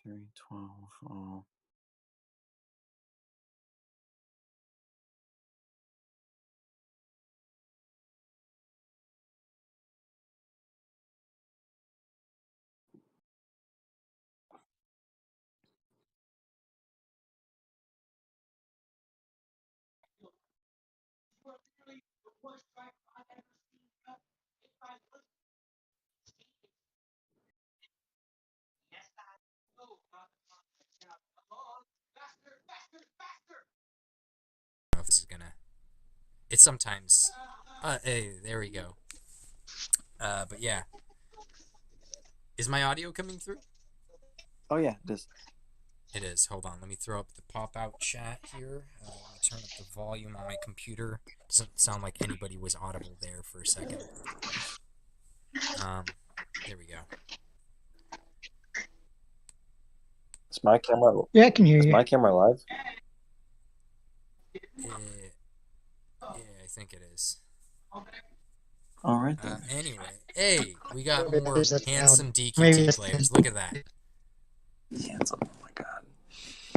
312. Oh. I don't know if this is gonna. It's sometimes. Hey, there we go. But yeah, is my audio coming through? Oh yeah, this. It is. Hold on. Let me throw up the pop out chat here. Let me turn up the volume on my computer. Doesn't sound like anybody was audible there for a second. Um, there we go. Is my camera? Yeah, I can hear Is you. my camera live? Yeah, I think it is. All right then. Anyway, hey, we got It more is, that's handsome loud. Maybe DQT that's players. Look at that. Handsome. Oh my god.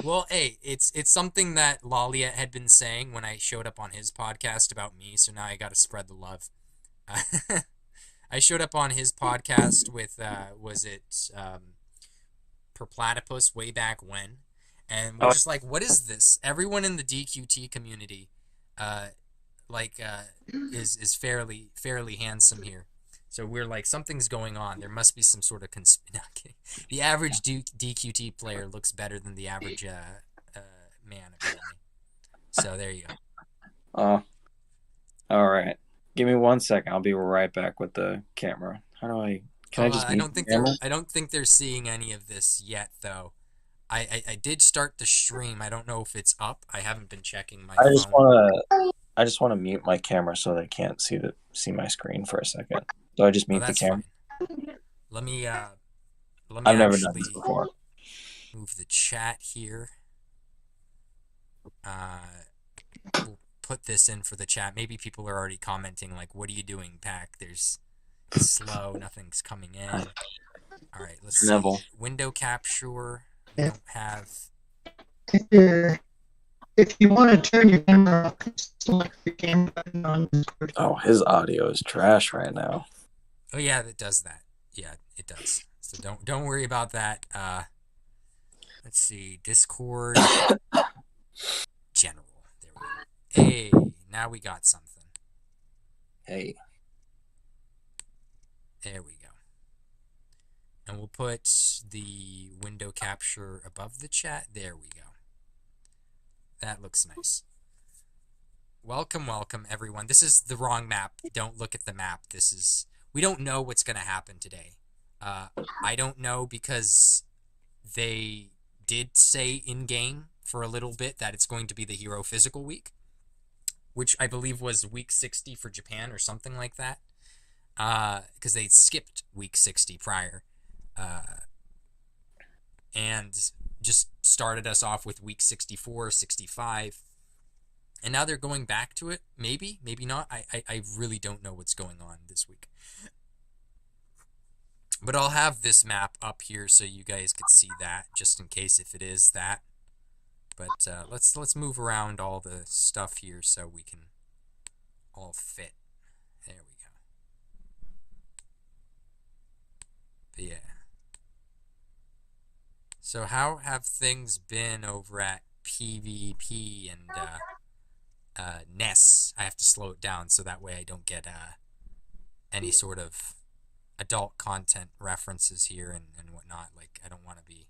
Well, hey, it's something that Lalia had been saying when I showed up on his podcast about me, so now I got to spread the love. I showed up on his podcast with was it Purplatypus way back when, and we're just like, what is this? Everyone in the DQT community, uh, is fairly handsome here. So we're like, something's going on. There must be some sort of no, the average DQT player looks better than the average man, apparently. So there you go. Oh. All right. Give me 1 second. I'll be right back with the camera. How do I? Can I just I mute don't the think camera? they're seeing any of this yet, though. I did start the stream. I don't know if it's up. I haven't been checking my phone. I just want to mute my camera so they can't see my screen for a second. So I just Oh, mute the that's camera. fine. Let me I've never done this actually before. move the chat here. We'll put this in for the chat. Maybe people are already commenting like, "What are you doing, Pack? There's slow. Nothing's coming in." All right, let's see. Neville. Window capture. We don't have. If you want to turn your camera off, select the camera button on Discord. Oh, his audio is trash right now. Oh yeah, it does that. Yeah, it does. So don't worry about that. Let's see. Discord. General. There we go. Hey, now we got something. Hey. There we go. And we'll put the window capture above the chat. There we go. That looks nice. Welcome, everyone. This is the wrong map. Don't look at the map. We don't know what's going to happen today. I don't know because they did say in-game for a little bit that it's going to be the Hero Physical Week, which I believe was week 60 for Japan or something like that, because they skipped week 60 prior, and just started us off with week 64, 65, and now they're going back to it. Maybe not. I really don't know what's going on this week. But I'll have this map up here so you guys could see that, just in case if it is that. But let's move around all the stuff here so we can all fit. There we go. But yeah. So how have things been over at PvP and Ness? I have to slow it down so that way I don't get any sort of adult content references here and whatnot. Like, I don't want to be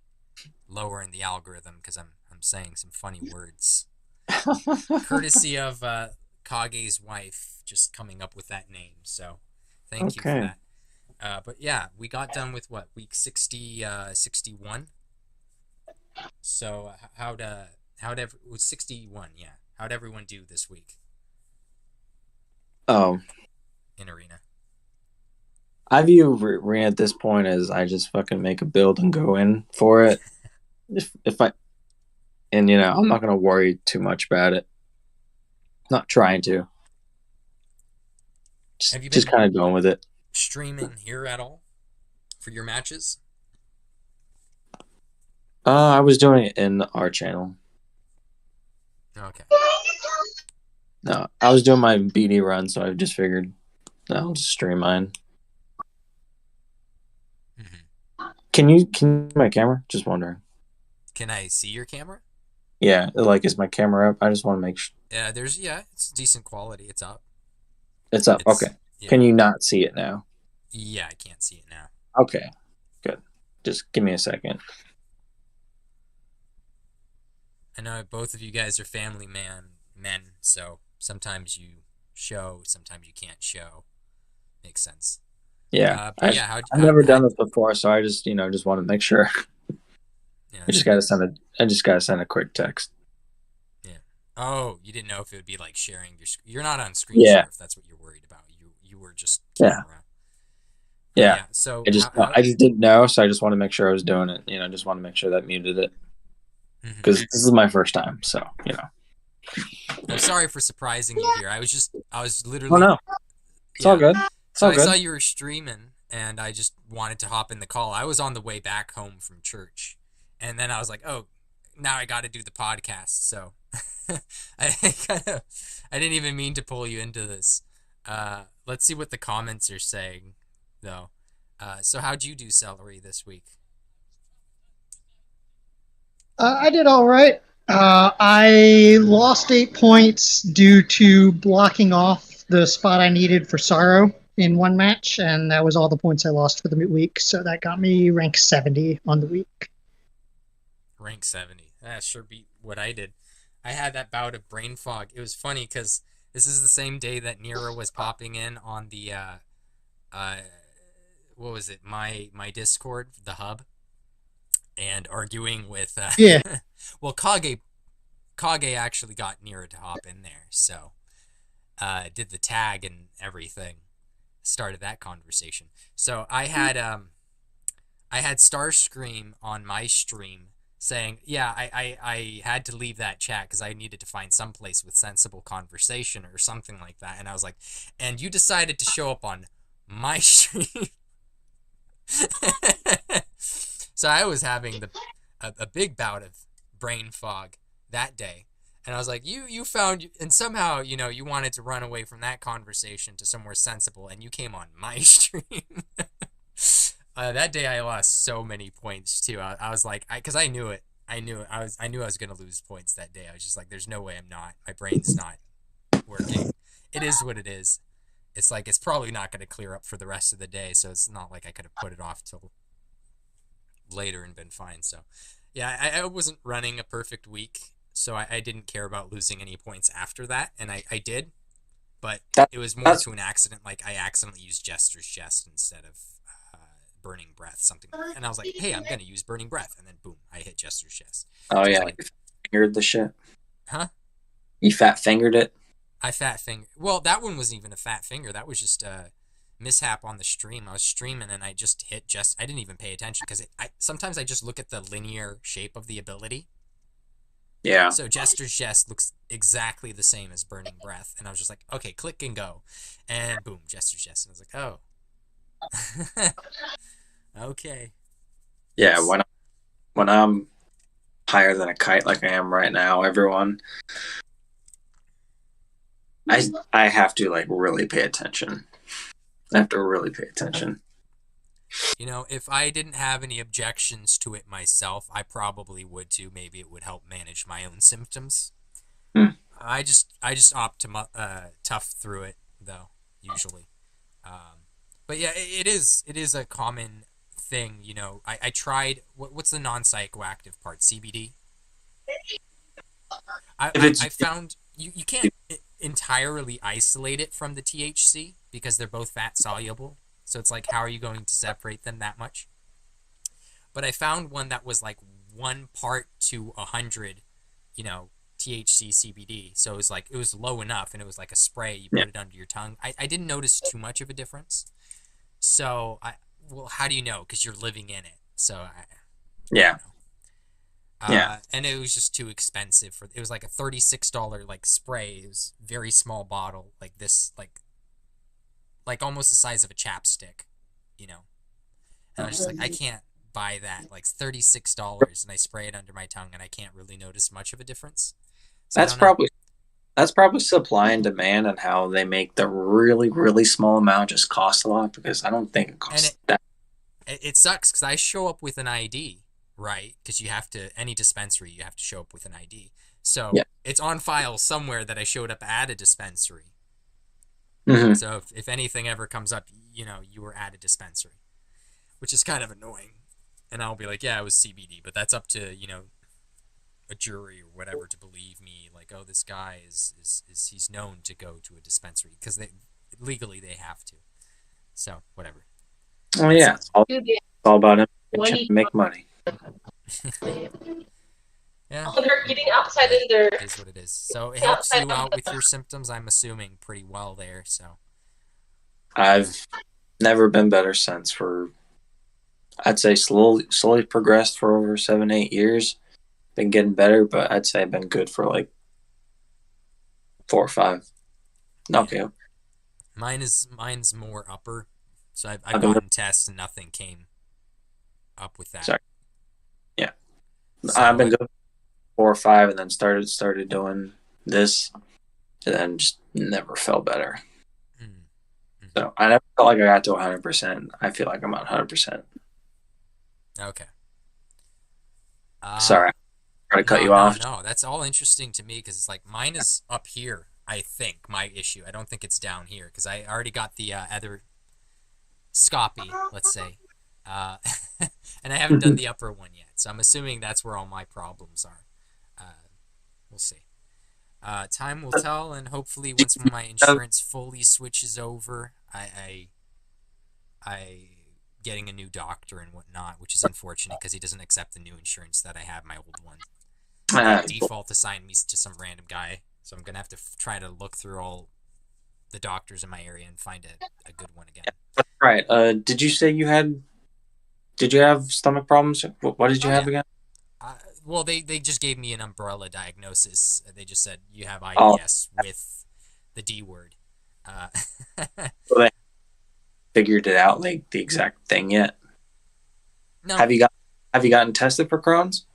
lower in the algorithm because I'm saying some funny words. Courtesy of Kage's wife just coming up with that name. So thank you for that. But yeah, we got done with what, week 60, 61. So how'd it was 61? Yeah, how'd everyone do this week? In Arena. I view Arena at this point as I just fucking make a build and go in for it. I'm not gonna worry too much about it. Not trying to. Have you been just kind of going with it? Streaming here at all for your matches? I was doing it in our channel. Okay. No, I was doing my BD run, so I just figured I'll just stream mine. Can you see my camera? Just wondering. Can I see your camera? Yeah, like is my camera up? I just want to make sure Yeah, it's decent quality. It's up. it's up. It's Okay. yeah. Can you not see it now? Yeah, I can't see it now. Okay, good. Just give me a second. I know both of you guys are men, so sometimes you show, sometimes you can't show. Makes sense. Yeah, But yeah, how I've never done this before, so I just want to make sure. yeah, I just gotta send a I just gotta send a quick text. yeah. Oh, you didn't know if it would be like sharing your. You're not on screen Yeah, share if that's what you're worried about. You were just yeah, camera. yeah. Yeah. So I just how? I just didn't know, so I just want to make sure I was doing it. Just want to make sure that muted it Mhm. because this is my first time. So I'm sorry for surprising you here. I was Oh literally no, it's all yeah. good. It's So all I saw good. you were streaming, and I just wanted to hop in the call. I was on the way back home from church, and then I was like, "Oh, now I got to do the podcast." So I I didn't even mean to pull you into this. Let's see what the comments are saying, though. So how'd you do, Celery, this week? I did all right. I lost 8 points due to blocking off the spot I needed for Sorrow in one match, and that was all the points I lost for the week. So that got me rank 70 on the week. Rank 70. That sure beat what I did. I had that bout of brain fog. It was funny because this is the same day that Nero was popping in on the uh, what was it? My Discord, the hub, and arguing with Yeah. well, Kage actually got Nero to hop in there, so did the tag and everything, started that conversation. So I had Starscream on my stream saying, yeah, I had to leave that chat because I needed to find some place with sensible conversation or something like that. And I was like, and you decided to show up on my stream. So I was having a big bout of brain fog that day. And I was like, you found, and somehow, you wanted to run away from that conversation to somewhere sensible, and you came on my stream. That day I lost so many points too. I was like, because I knew it. I knew it. I knew I was gonna lose points that day. I was just like, there's no way I'm not. My brain's not working. It is what it is. It's like it's probably not gonna clear up for the rest of the day. So it's not like I could have put it off till later and been fine. So yeah, I wasn't running a perfect week, so I didn't care about losing any points after that, and I did, but That, it was more that's to an accident. Like I accidentally used Jester's Chest instead of Burning Breath, something, and I was like, hey, I'm gonna use Burning Breath, and then boom, I hit Jester's Chest. oh So I yeah, was you like, fingered the shit. huh? You fat fingered it. I fat finger. Well, that one wasn't even a fat finger. That was just a mishap on the stream. I was streaming and I just hit I didn't even pay attention because sometimes I just look at the linear shape of the ability. Yeah. So Jester's Jest looks exactly the same as Burning Breath, and I was just like, okay, click and go, and boom, Jester's Jest, and I was like, oh, okay. Yeah. When I'm higher than a kite like I am right now, everyone, I have to like really pay attention. I have to really pay attention. If I didn't have any objections to it myself, I probably would too. Maybe it would help manage my own symptoms. Hmm. I just opt to tough through it though, usually. But yeah, it is a common thing. I tried. What's the non-psychoactive part? CBD. I found you can't entirely isolate it from the THC because they're both fat soluble. So it's like, how are you going to separate them that much? But I found one that was like 1 part to 100, THC CBD. So it was low enough, and it was like a spray. You put it under your tongue. I didn't notice too much of a difference. So well, how do you know? Because you're living in it. So yeah. And it was just too expensive it was like a $36 like spray. It was very small bottle, like this, like almost the size of a chapstick, And I was just like, I can't buy that, like $36, and I spray it under my tongue, and I can't really notice much of a difference. So I That's don't know. probably that's probably supply and demand and how they make the really, really small amount just cost a lot because I don't think it And costs that. it sucks because I show up with an ID, right? Because you have to, any dispensary, you have to show up with an ID. So Yeah. it's on file somewhere that I showed up at a dispensary. Hmm. So if anything ever comes up, you were at a dispensary, which is kind of annoying. And I'll be like, yeah, it was CBD, but that's up to, a jury or whatever to believe me. Like, oh, this guy is he's known to go to a dispensary because they legally they have to. So whatever. Oh yeah, it's all about trying to make money. Yeah. They're eating outside in their. It is what it is. So it helps you out with your symptoms, I'm assuming, pretty well there. So I've never been better since for I'd say slowly progressed for over 7-8 years. Been getting better, but I'd say I've been good for like 4 or 5. Okay. mine's more upper. So I've I've been gotten tests and nothing came up with that. sorry. Yeah. So I've been good 4 or 5 and then started doing this and then just never felt better. So I never felt like I got to 100%. I feel like I'm at 100%. Okay. Sorry, I tried to cut you no, off. No, that's all interesting to me because it's like mine is up here. I think my issue. I don't think it's down here because I already got the other scopy, let's say, and I haven't done the upper one yet. So I'm assuming that's where all my problems are. We'll see. Time will tell, and hopefully, once my insurance fully switches over, I getting a new doctor and whatnot, which is unfortunate because he doesn't accept the new insurance that I have, my old one. By default assigned me to some random guy, so I'm gonna have to try to look through all the doctors in my area and find a good one again. Right. Did you say did you have stomach problems? What did you have again? Well, they just gave me an umbrella diagnosis. They just said you have IBS with the D word. So they figured it out, like the exact thing yet? No. Have you gotten tested for Crohn's?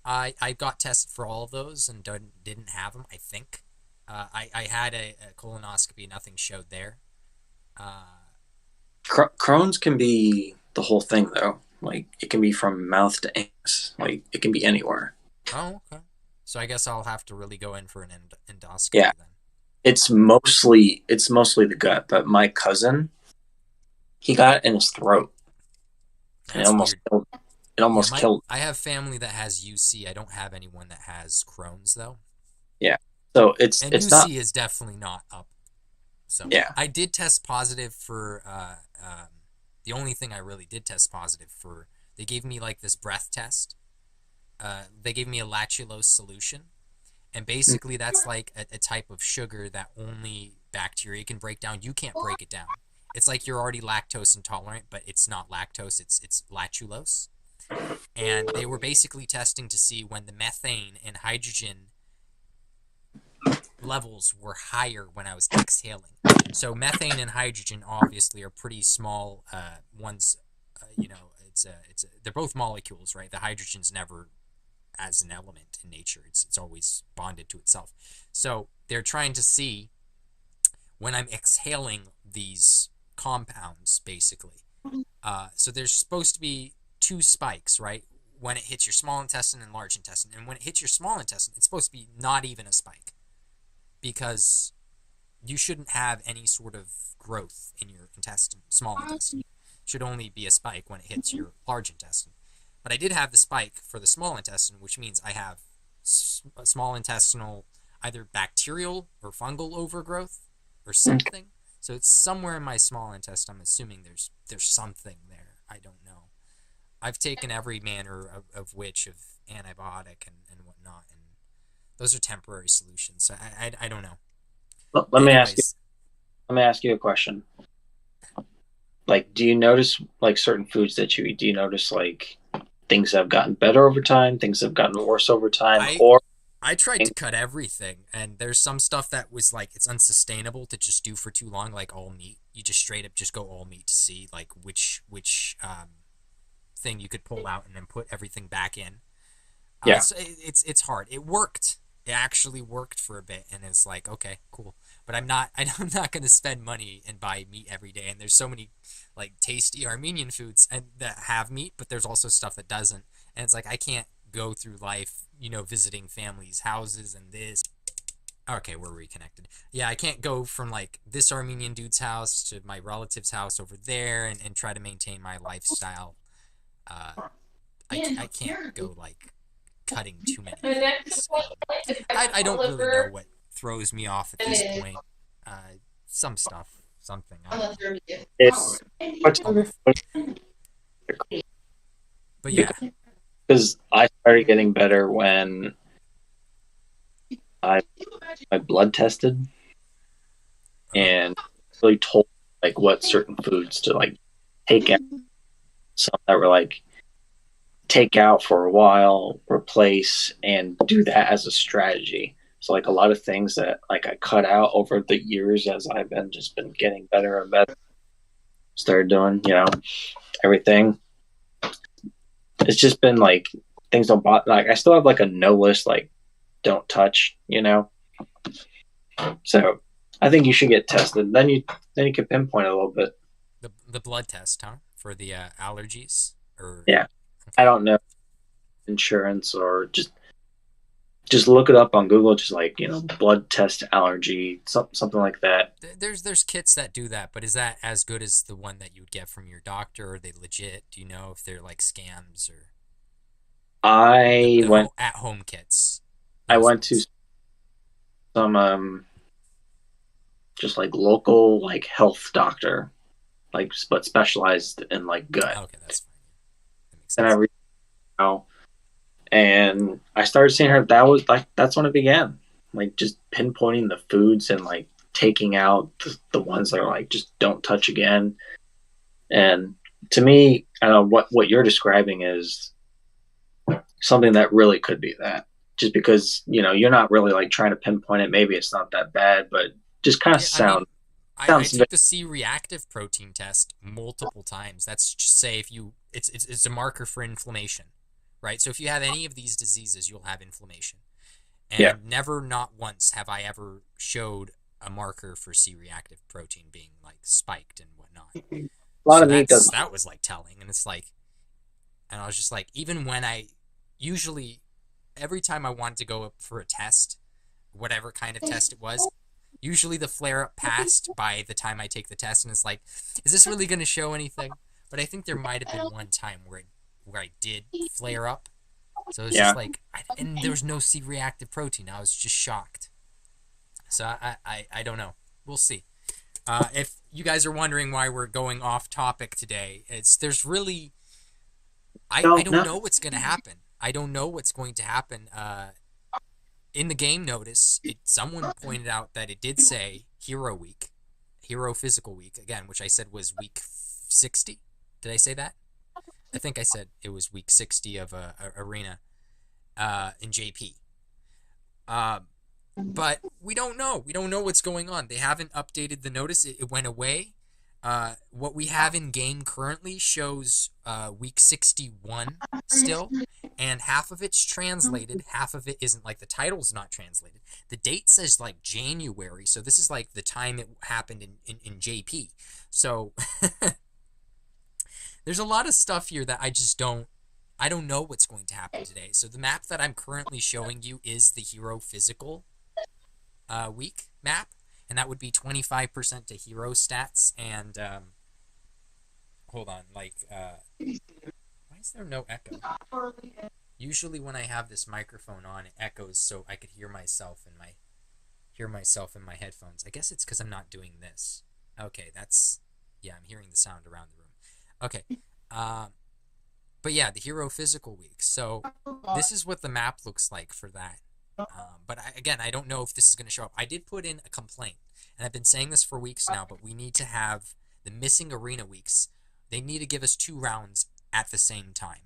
I got tested for all of those and didn't have them. I think. I had a colonoscopy. Nothing showed there. Crohn's can be the whole thing, though. Like, it can be from mouth to anus. Like, it can be anywhere. Oh, okay. So I guess I'll have to really go in for an endoscopy Yeah. then. It's mostly the gut, but my cousin, he got it in his throat. And That's weird. It almost killed. I have family that has UC. I don't have anyone that has Crohn's though. Yeah. So it's UC not. is definitely not up. So yeah. I did test positive for the only thing I really did test positive for. They gave me like this breath test. They gave me a lactulose solution, and basically that's like a type of sugar that only bacteria can break down. You can't break it down. It's like you're already lactose intolerant, but it's not lactose. It's lactulose. And they were basically testing to see when the methane and hydrogen levels were higher when I was exhaling. So methane and hydrogen obviously are pretty small ones. They're both molecules, right? The hydrogen's never as an element in nature. It's always bonded to itself. So they're trying to see when I'm exhaling these compounds, basically. So there's supposed to be 2 spikes, right? When it hits your small intestine and large intestine. And when it hits your small intestine, it's supposed to be not even a spike. Because you shouldn't have any sort of growth in your intestine, small intestine. It should only be a spike when it hits your large intestine. But I did have the spike for the small intestine, which means I have small intestinal either bacterial or fungal overgrowth or something. So it's somewhere in my small intestine. I'm assuming there's something there. I don't know. I've taken every manner of which of antibiotic and whatnot, and those are temporary solutions. So I don't know. Let me ask you a question. Like, do you notice like certain foods that you eat? Do you notice like things have gotten better over time, things have gotten worse over time, I tried to cut everything, and there's some stuff that was like it's unsustainable to just do for too long, like all meat. You just straight up just go all meat to see like which thing you could pull out and then put everything back in. Yeah. So it's hard. It worked. It actually worked for a bit, and it's like, okay, cool. But I'm not going to spend money and buy meat every day. And there's so many like tasty Armenian foods and that have meat, but there's also stuff that doesn't. And it's like I can't go through life, visiting families' houses and this. Okay, we're reconnected. Yeah, I can't go from like this Armenian dude's house to my relative's house over there and try to maintain my lifestyle. I can't go like cutting too many things. I don't really know what throws me off at this point. Some stuff, something. It's But yeah, because I started getting better when I my blood tested and really told like what certain foods to like take out. Some that were like take out for a while, replace, and do that as a strategy. So like a lot of things that like I cut out over the years as I've been getting better and better. Started doing, everything. It's just been like things don't bother. Like I still have like a no list, like don't touch, So I think you should get tested. Then you can pinpoint it a little bit. The blood test, huh? For the allergies, or yeah, I don't know insurance or just look it up on Google. Just like blood test allergy, something like that. There's kits that do that, but is that as good as the one that you would get from your doctor? Or are they legit? Do you know if they're like scams or? I went at home kits. I went to some just like local like health doctor, like but specialized in like gut. Okay, that's fine. That makes sense. And I started seeing her. That was like that's when it began. Like just pinpointing the foods and like taking out the ones that are like just don't touch again. And to me, I don't know what you're describing is something that really could be that. Just because you're not really like trying to pinpoint it. Maybe it's not that bad, but just kind of sounds. I took the C-reactive protein test multiple times. That's just say if you it's a marker for inflammation, right? So if you have any of these diseases, you'll have inflammation. And never, not once, have I ever showed a marker for C-reactive protein being like spiked and whatnot. A lot of meat does that was like telling, and it's like, and I was just like, even when I usually every time I wanted to go up for a test, whatever kind of test it was. Usually the flare-up passed by the time I take the test, and it's like, is this really going to show anything? But I think there might have been one time where I did flare up. So it's just like, and there was no C-reactive protein. I was just shocked. So I don't know. We'll see. If you guys are wondering why we're going off topic today, there's really, I don't know what's going to happen. I don't know what's going to happen. In the game notice, someone pointed out that it did say Hero Week, Hero Physical Week, again, which I said was week 60. Did I say that? I think I said it was week 60 of Arena in JP. But we don't know. We don't know what's going on. They haven't updated the notice. It went away. What we have in game currently shows week 61 still, and half of it's translated, half of it isn't. Like the title's not translated. The date says like January, so this is like the time it happened in JP. So there's a lot of stuff here that I don't know what's going to happen today. So the map that I'm currently showing you is the Hero Physical week map. And that would be 25% to hero stats. And, hold on, like, why is there no echo? Usually when I have this microphone on, it echoes so I could hear myself in my headphones. I guess it's because I'm not doing this. Okay, I'm hearing the sound around the room. Okay, but yeah, the Hero Physical Week. So this is what the map looks like for that. But I don't know if this is going to show up. I did put in a complaint, and I've been saying this for weeks now, but we need to have the missing arena weeks. They need to give us 2 rounds at the same time.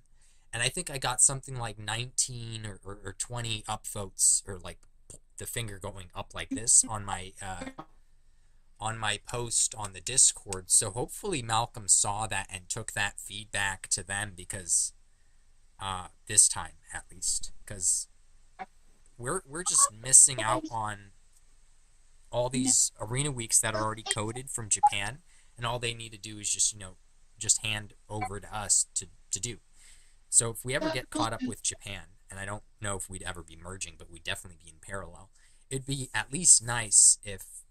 And I think I got something like 19 or 20 upvotes, or like the finger going up like this on my on my post on the Discord. So hopefully Malcolm saw that and took that feedback to them, because this time at least, because we're just missing out on all these arena weeks that are already coded from Japan, and all they need to do is just, just hand over to us to do. So if we ever get caught up with Japan, and I don't know if we'd ever be merging, but we'd definitely be in parallel, it'd be at least nice if,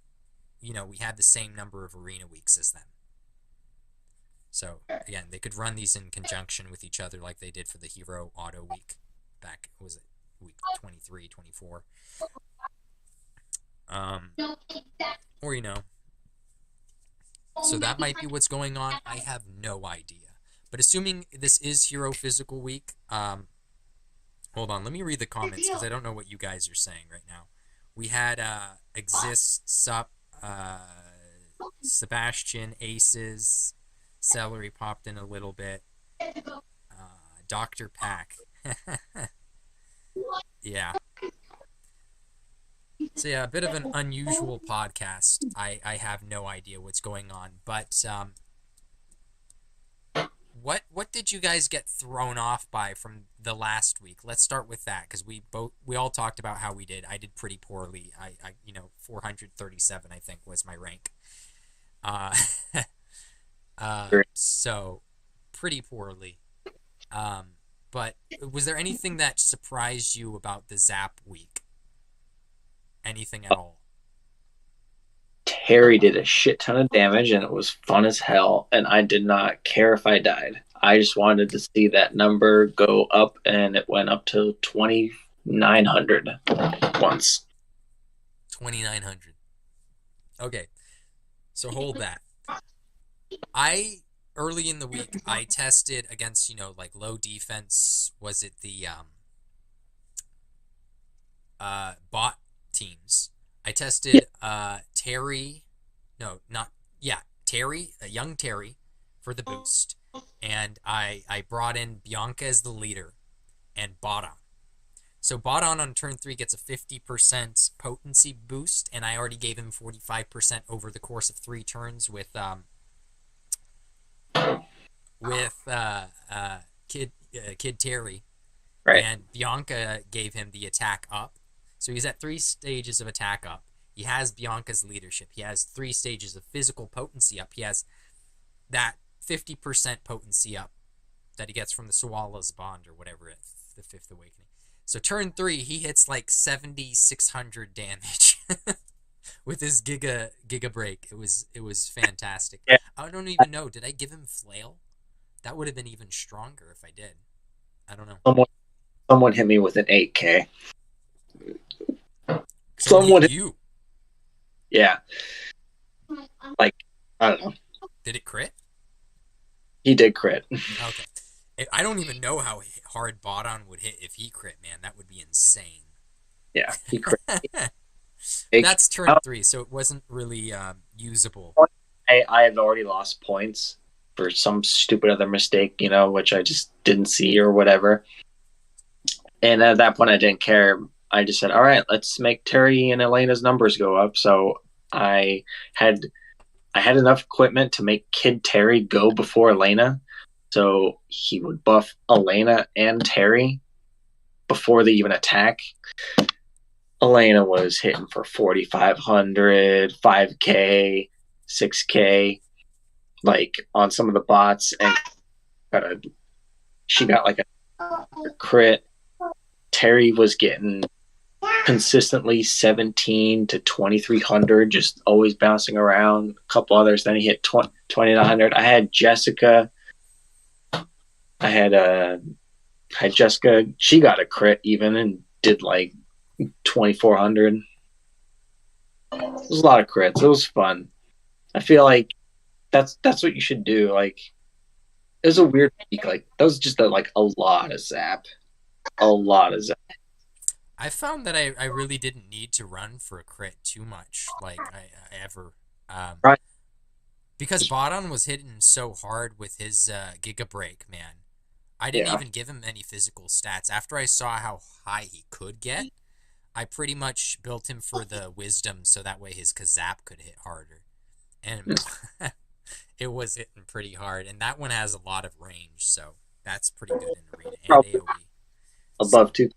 we had the same number of arena weeks as them. So, again, they could run these in conjunction with each other like they did for the Hero Auto Week back, was it week 23, 24? Or, so that might be what's going on. I have no idea. But assuming this is Hero Physical Week, hold on, let me read the comments, because I don't know what you guys are saying right now. We had Exist, Sup, Sebastian, Aces, Celery popped in a little bit, Dr. Pack. Yeah. So yeah, a bit of an unusual podcast. I have no idea what's going on, but what did you guys get thrown off by from the last week? Let's start with that, because we all talked about how we did. I did pretty poorly. I 437 I think was my rank. So pretty poorly. But was there anything that surprised you about the Zap week? Anything at all? Terry did a shit ton of damage, and it was fun as hell, and I did not care if I died. I just wanted to see that number go up, and it went up to 2,900 once. 2,900. Okay, so hold that. Early in the week, I tested against, like low defense. Was it the bot teams? I tested Terry, young Terry for the boost, and I brought in Bianca as the leader and Bodon. So Bodon on turn 3 gets a 50% potency boost, and I already gave him 45% over the course of 3 turns with Kid Terry, right. And Bianca gave him the attack up. So he's at 3 stages of attack up. He has Bianca's leadership. He has 3 stages of physical potency up. He has that 50% potency up that he gets from the Suala's Bond or whatever, the 5th Awakening. So turn 3, he hits like 7,600 damage with his Giga Break. It was fantastic. Yeah. I don't even know. Did I give him Flail? That would have been even stronger if I did. I don't know. Someone hit me with an 8K. Someone hit you. Yeah. Like, I don't know. Did it crit? He did crit. Okay. I don't even know how hard Bodon would hit if he crit, man. That would be insane. Yeah, he crit. That's turn 3, so it wasn't really usable. I had already lost points for some stupid other mistake, which I just didn't see or whatever. And at that point, I didn't care. I just said, all right, let's make Terry and Elena's numbers go up. So I had enough equipment to make Kid Terry go before Elena. So he would buff Elena and Terry before they even attack. Elena was hitting for 4,500, 5K, 6K, like on some of the bots, and she got like a crit. Terry was getting consistently 17 to 2,300, just always bouncing around. A couple others, then he hit 2,900. I had Jessica. I had Jessica. She got a crit even and did like 2,400. It was a lot of crits. It was fun. I feel like that's what you should do. Like, it was a weird week. Like, that was just a lot of Zap. A lot of Zap. I found that I really didn't need to run for a crit too much, like I ever. Right. Because Bodon was hitting so hard with his Giga Break, man. I didn't even give him any physical stats. After I saw how high he could get, I pretty much built him for the wisdom so that way his Kazap could hit harder. and it was hitting pretty hard. And that one has a lot of range, so that's pretty good in arena and Probably AoE. above So, 2.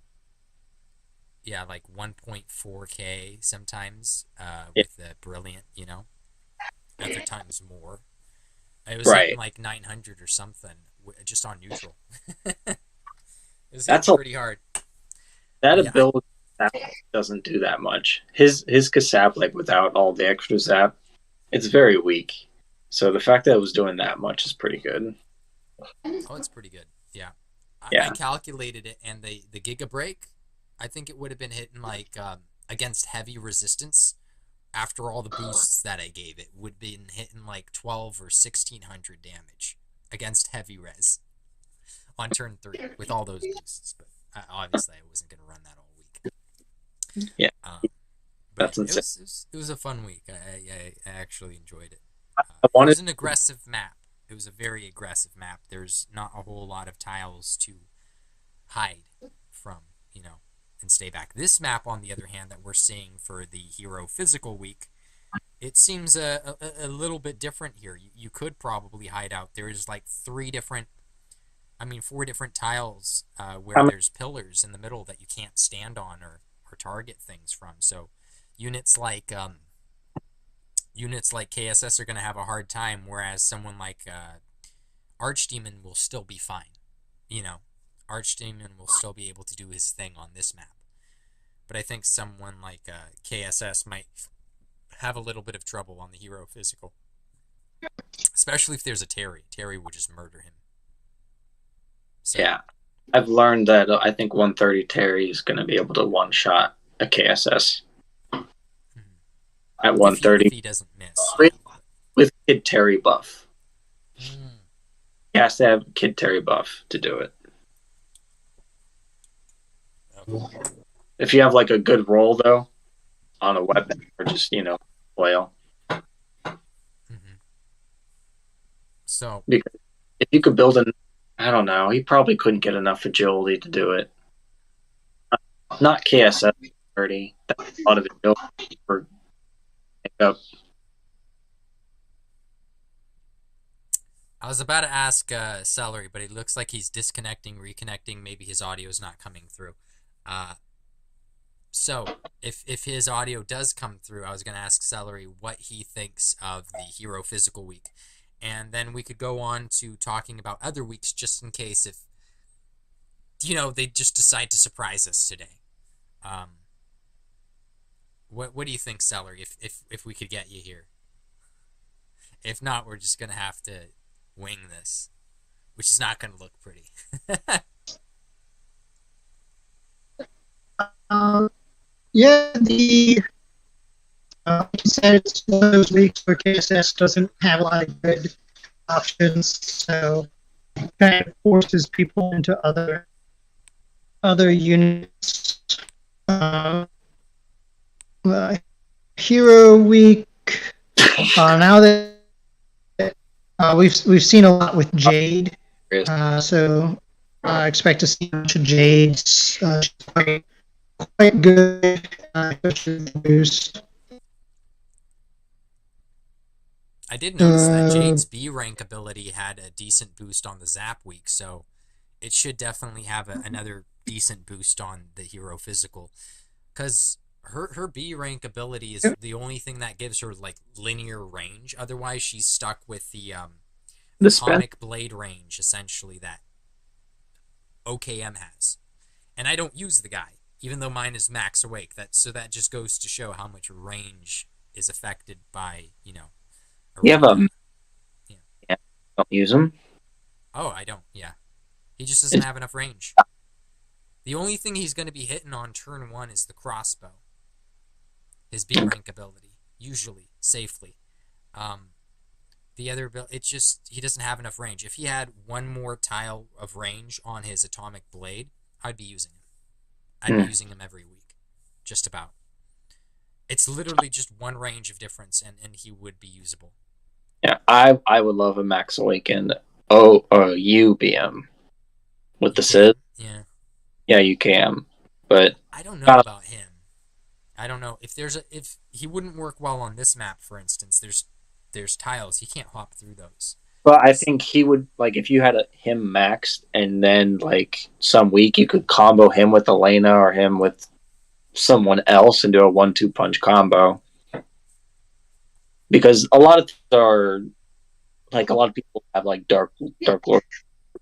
yeah, like 1.4k sometimes Yeah. with the brilliant, other times more. It was Right. hitting like 900 or something just on neutral. It was That's hitting pretty hard. That Yeah, ability doesn't do that much. His Kasap, like without all the extra zap, it's very weak. So the fact that it was doing that much is pretty good. Oh, it's pretty good. Yeah. I Yeah. calculated it, and the Giga Break, I think it would have been hitting like against heavy resistance. After all the boosts that I gave it, would have been hitting like 12 or 1600 damage against heavy res on turn 3 with all those boosts. But obviously, I wasn't going to run that all week. Yeah. But That's it insane. it was a fun week. I actually enjoyed it. I It wanted was an aggressive map. It was a very aggressive map. There's not a whole lot of tiles to hide from, and stay back. This map, on the other hand, that we're seeing for the Hero Physical Week, it seems a little bit different here. You could probably hide out. There's like 4 different tiles where there's pillars in the middle that you can't stand on or target things from. So units like KSS are going to have a hard time, whereas someone like Archdemon will still be fine. Archdemon will still be able to do his thing on this map. But I think someone like KSS might have a little bit of trouble on the Hero Physical. Especially if there's a Terry. Terry will just murder him. So, Yeah. I've learned that I think 130 Terry is going to be able to one-shot a KSS at 130. If he doesn't miss. With Kid Terry buff. Mm. He has to have Kid Terry buff to do it. Okay. If you have like a good roll though on a weapon or just flail. Mm-hmm. So because if you could build I don't know, he probably couldn't get enough agility to do it. Not KSS 30. That's a lot of agility for pickup. I was about to ask Celery, but it looks like he's disconnecting, reconnecting. Maybe his audio is not coming through. So if his audio does come through, I was going to ask Celery what he thinks of the Hero Physical Week. And then we could go on to talking about other weeks, just in case if, they just decide to surprise us today. What do you think, Celery, if we could get you here? If not, we're just going to have to wing this, which is not going to look pretty. Yeah, like you said, it's one of those weeks where KSS doesn't have a lot of good options, so it kind of forces people into other units. Hero Week. Now that we've seen a lot with Jade, so I expect to see a bunch of Jades. She's quite good, especially boost. I did notice that Jade's B rank ability had a decent boost on the Zap week, so it should definitely have another decent boost on the Hero Physical, because her B rank ability is the only thing that gives her like linear range. Otherwise, she's stuck with the atomic blade range, essentially, that OKM has. And I don't use the guy, even though mine is max awake. So that just goes to show how much range is affected by, You have yeah, don't use him. Oh, I don't. Yeah, he just doesn't have enough range. The only thing he's going to be hitting on turn 1 is the crossbow. His B rank ability, usually safely. The other ability, he doesn't have enough range. If he had one more tile of range on his atomic blade, I'd be using him. I'd be using him every week, just about. It's literally just one range of difference, and he would be usable. Yeah, I would love a Max Awakened UBM with the Sid. Yeah. Yeah, you can, but I don't know about him. I don't know if he wouldn't work well on this map, for instance. There's there's tiles. He can't hop through those. But I think he would, like, if you had him maxed, and then like some week you could combo him with Elena or him with someone else and do a 1-2 punch combo. Because a lot of people have like dark lord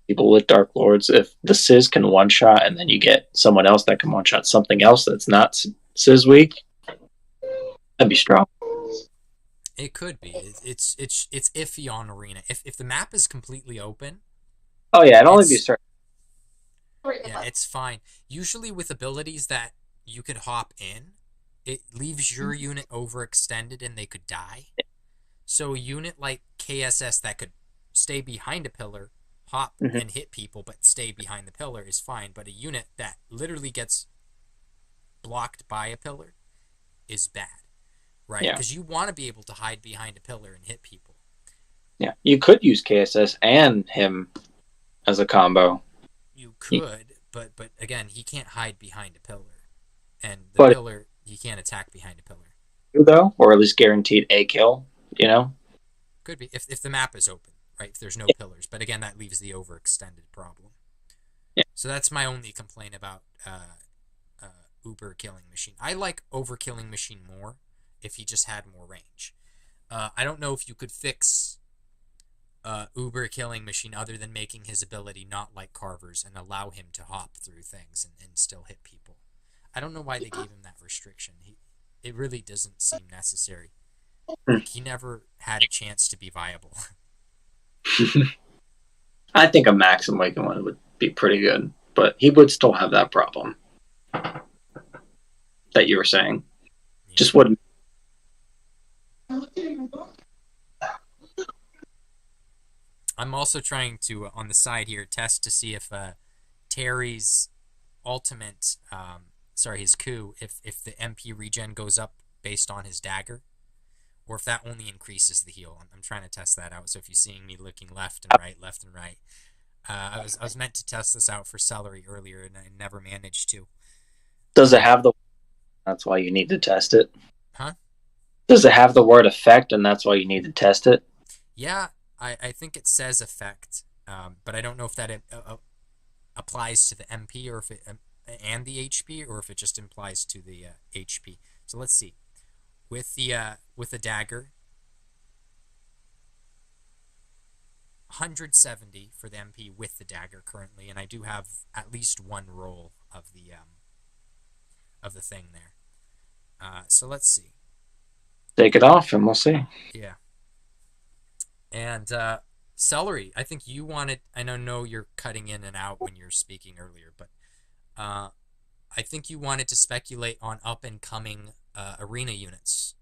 people with dark lords. If the Sizz can one shot, and then you get someone else that can one shot something else that's not Sizz weak, that'd be strong. It could be. It's iffy on Arena. If the map is completely open. Oh yeah, it'd only be certain. Yeah, it's fine. Usually with abilities that you could hop in, it leaves your unit overextended and they could die. So a unit like KSS that could stay behind a pillar, hop and hit people, but stay behind the pillar is fine. But a unit that literally gets blocked by a pillar is bad, right? Because you want to be able to hide behind a pillar and hit people. Yeah, you could use KSS and him as a combo. You could, but again, he can't hide behind a pillar, and the pillar he can't attack behind a pillar. Though, or at least guaranteed a kill. You know, could be if the map is open, right? If there's no pillars, but again, that leaves the overextended problem. Yeah. So that's my only complaint about Uber Killing Machine. I like Overkilling Machine more if he just had more range. I don't know if you could fix Uber Killing Machine other than making his ability not like Carver's and allow him to hop through things and still hit people. I don't know why they gave him that restriction. It really doesn't seem necessary. Like, he never had a chance to be viable. I think a Max and Waken one would be pretty good, but he would still have that problem that you were saying. Yeah. Just wouldn't. I'm also trying to, on the side here, test to see if Terry's ultimate, his coup, if the MP regen goes up based on his dagger, or if that only increases the heal. I'm trying to test that out. So if you're seeing me looking left and right, I was meant to test this out for Celery earlier, and I never managed to. Does it have the? That's why you need to test it. Huh? Does it have the word effect, and that's why you need to test it? Yeah, I think it says effect, but I don't know if that applies to the MP or if it and the HP, or if it just applies to the HP. So let's see. With the dagger, 170 for the MP with the dagger currently, and I do have at least one roll of the thing there. So let's see. Take it off, and we'll see. Yeah. And Celery, I think you wanted. I know you're cutting in and out when you're speaking earlier, but I think you wanted to speculate on up and coming arena units,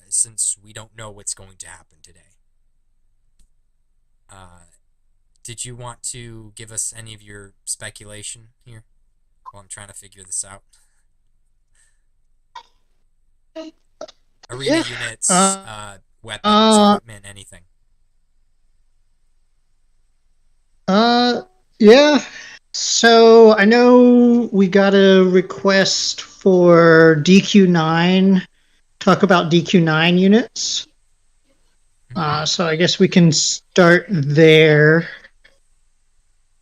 since we don't know what's going to happen today. Did you want to give us any of your speculation here while I'm trying to figure this out? Arena units, weapons, equipment, anything. Yeah. So I know we got a request for DQ9. Talk about DQ9 units. So I guess we can start there,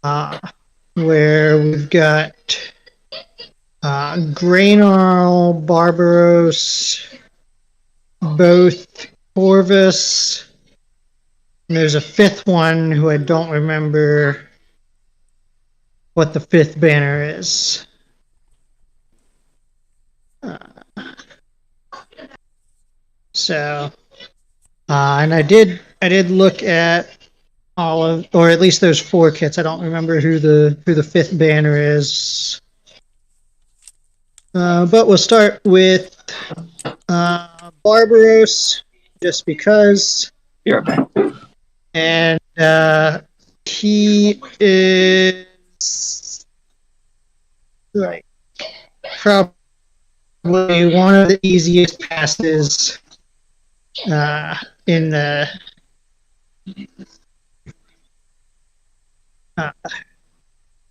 where we've got Graynarl, Barbaros, both Corvus, and there's a fifth one who I don't remember what the fifth banner is. And I did look at all of, or at least those 4 kits. I don't remember who the fifth banner is. But we'll start with Barbaros, just because. You're okay. And he is like probably one of the easiest passes in the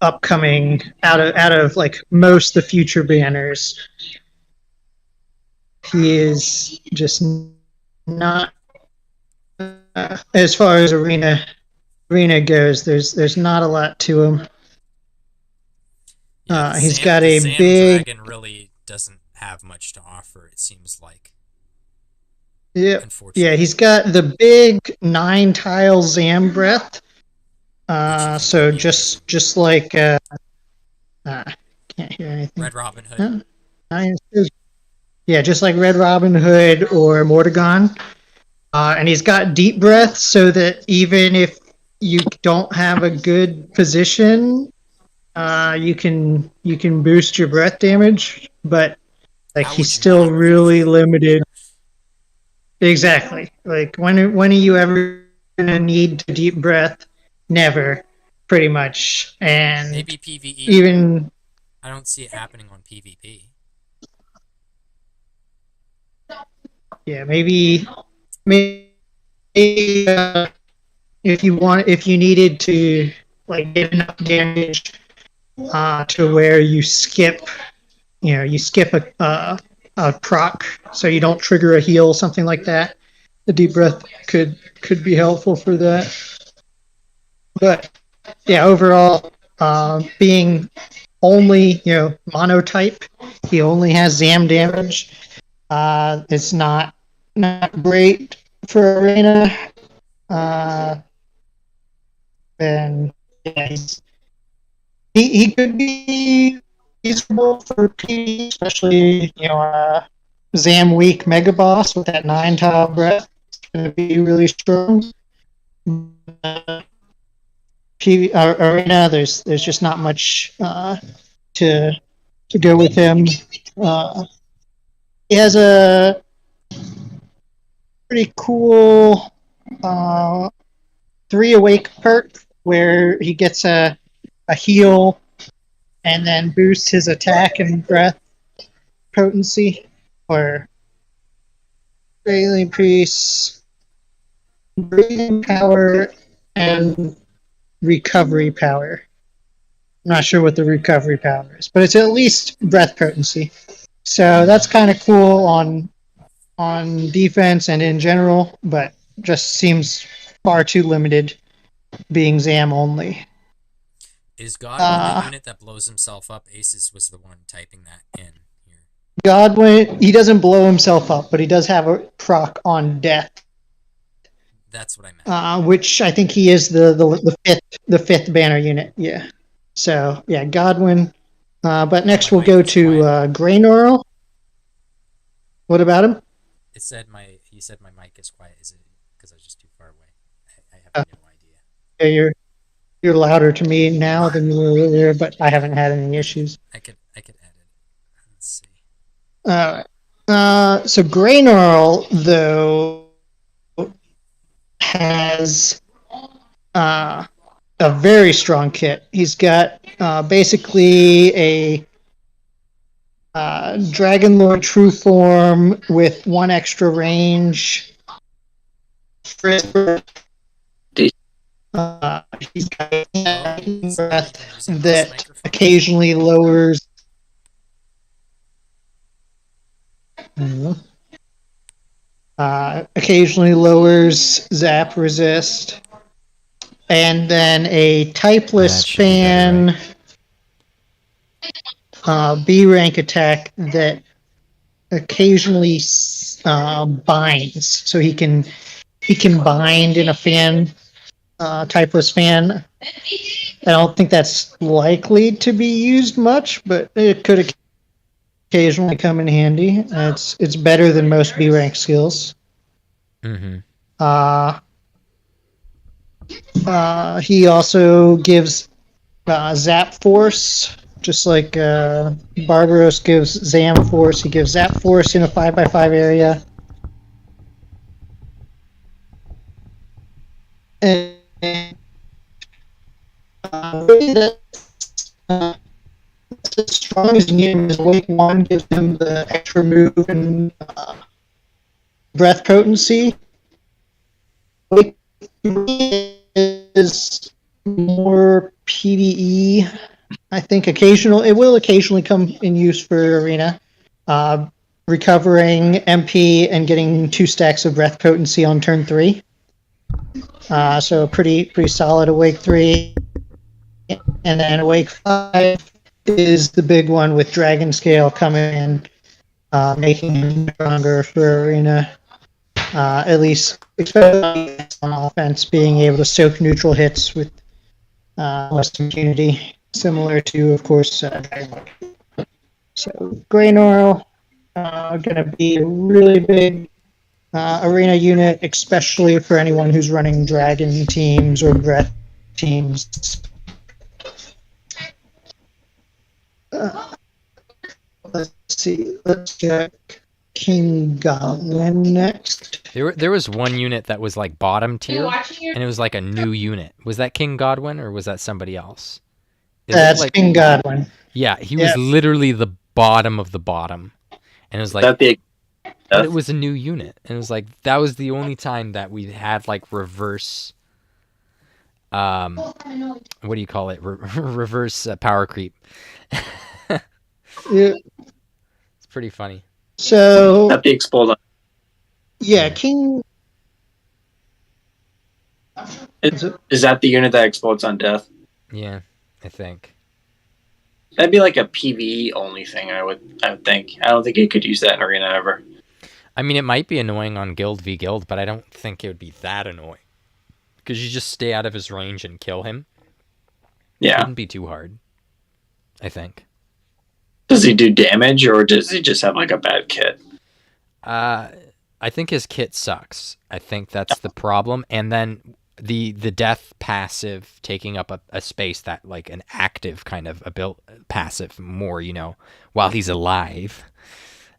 upcoming out of like most of the future banners. He is just not as far as arena goes. There's not a lot to him. Yeah, He's got the a Zam big. Dragon really doesn't have much to offer, it seems like. Yeah, Unfortunately. he's got the big 9-tile Zam breath. So just like can't hear anything. Red Robin Hood. Yeah, just like Red Robin Hood or Mordegon. And he's got deep breath, so that even if you don't have a good position, you can boost your breath damage. But like he's still really limited. Exactly. Like when are you ever gonna need to deep breath? Never, pretty much. And maybe PvE. Even I don't see it happening on PvP. Yeah, maybe if you needed to like get enough damage to where you skip a proc, so you don't trigger a heal, something like that. The deep breath could be helpful for that. But yeah, overall, being only monotype, he only has Zam damage. It's not great for arena. And yeah, he could be usable for PvE, especially Zam weak Mega Boss with that 9-tile breath. It's going to be really strong. Arena, there's just not much to go with him. He has a pretty cool 3 awake perk where he gets a heal and then boosts his attack and breath potency, or Alien Priest, breathing power, and recovery power. I'm not sure what the recovery power is, but it's at least breath potency. So that's kind of cool on defense and in general, but just seems far too limited being Zam only. Is Godwin the unit that blows himself up? Aces was the one typing that in here. Godwin, he doesn't blow himself up, but he does have a proc on death. That's what I meant. Which I think he is the fifth banner unit. Yeah. So yeah, Godwin. But next we'll go to Greynorl. What about him? He said my mic is quiet. Is it because I was just too far away? I have no idea. Yeah, you're louder to me now than you were earlier, but I haven't had any issues. I could edit. Let's see. So Greynorl though has a very strong kit. He's got basically a Dragon Lord True Form with 1 extra range. He's got a breath that occasionally lowers. Occasionally lowers zap resist, and then a typeless fan B rank attack that occasionally binds, so he can bind in a fan, typeless fan. I don't think that's likely to be used much, but it could occasionally come in handy. It's better than most B rank skills. Mm-hmm. He also gives Zap Force, just like Barbaros gives Zam Force. He gives Zap Force in a 5x5 area. And as strong as him, his Wake 1 gives him the extra move and breath potency. Wake 3 is more PvE. I think it will occasionally come in use for arena. recovering MP and getting 2 stacks of breath potency on turn 3. So pretty solid awake 3. And then awake 5 is the big one with Dragon Scale coming in, making him stronger for Arena. At least, especially on offense, being able to soak neutral hits with less impunity, similar to, of course, Dragon. So Graynor going to be a really big arena unit, especially for anyone who's running Dragon teams or Breath teams. Let's see. Let's check King Goblin next. There was one unit that was like bottom tier, and it was like a new unit. Was that King Godwin, or was that somebody else? That's like, King Godwin. Yeah, he was literally the bottom of the bottom. And it was like... But it was a new unit. And it was like, that was the only time that we had like reverse... what do you call it? Reverse power creep. Yeah. It's pretty funny. So... At the explode. Yeah, King... Is that the unit that explodes on death? Yeah, I think. That'd be like a PvE only thing, I would think. I don't think you could use that in Arena ever. I mean, it might be annoying on Guild v Guild, but I don't think it would be that annoying. Because you just stay out of his range and kill him. Yeah. It wouldn't be too hard, I think. Does he do damage, or does he just have like a bad kit? I think his kit sucks. I think that's the problem. And then the death passive taking up a space that like an active kind of passive more, you know, while he's alive,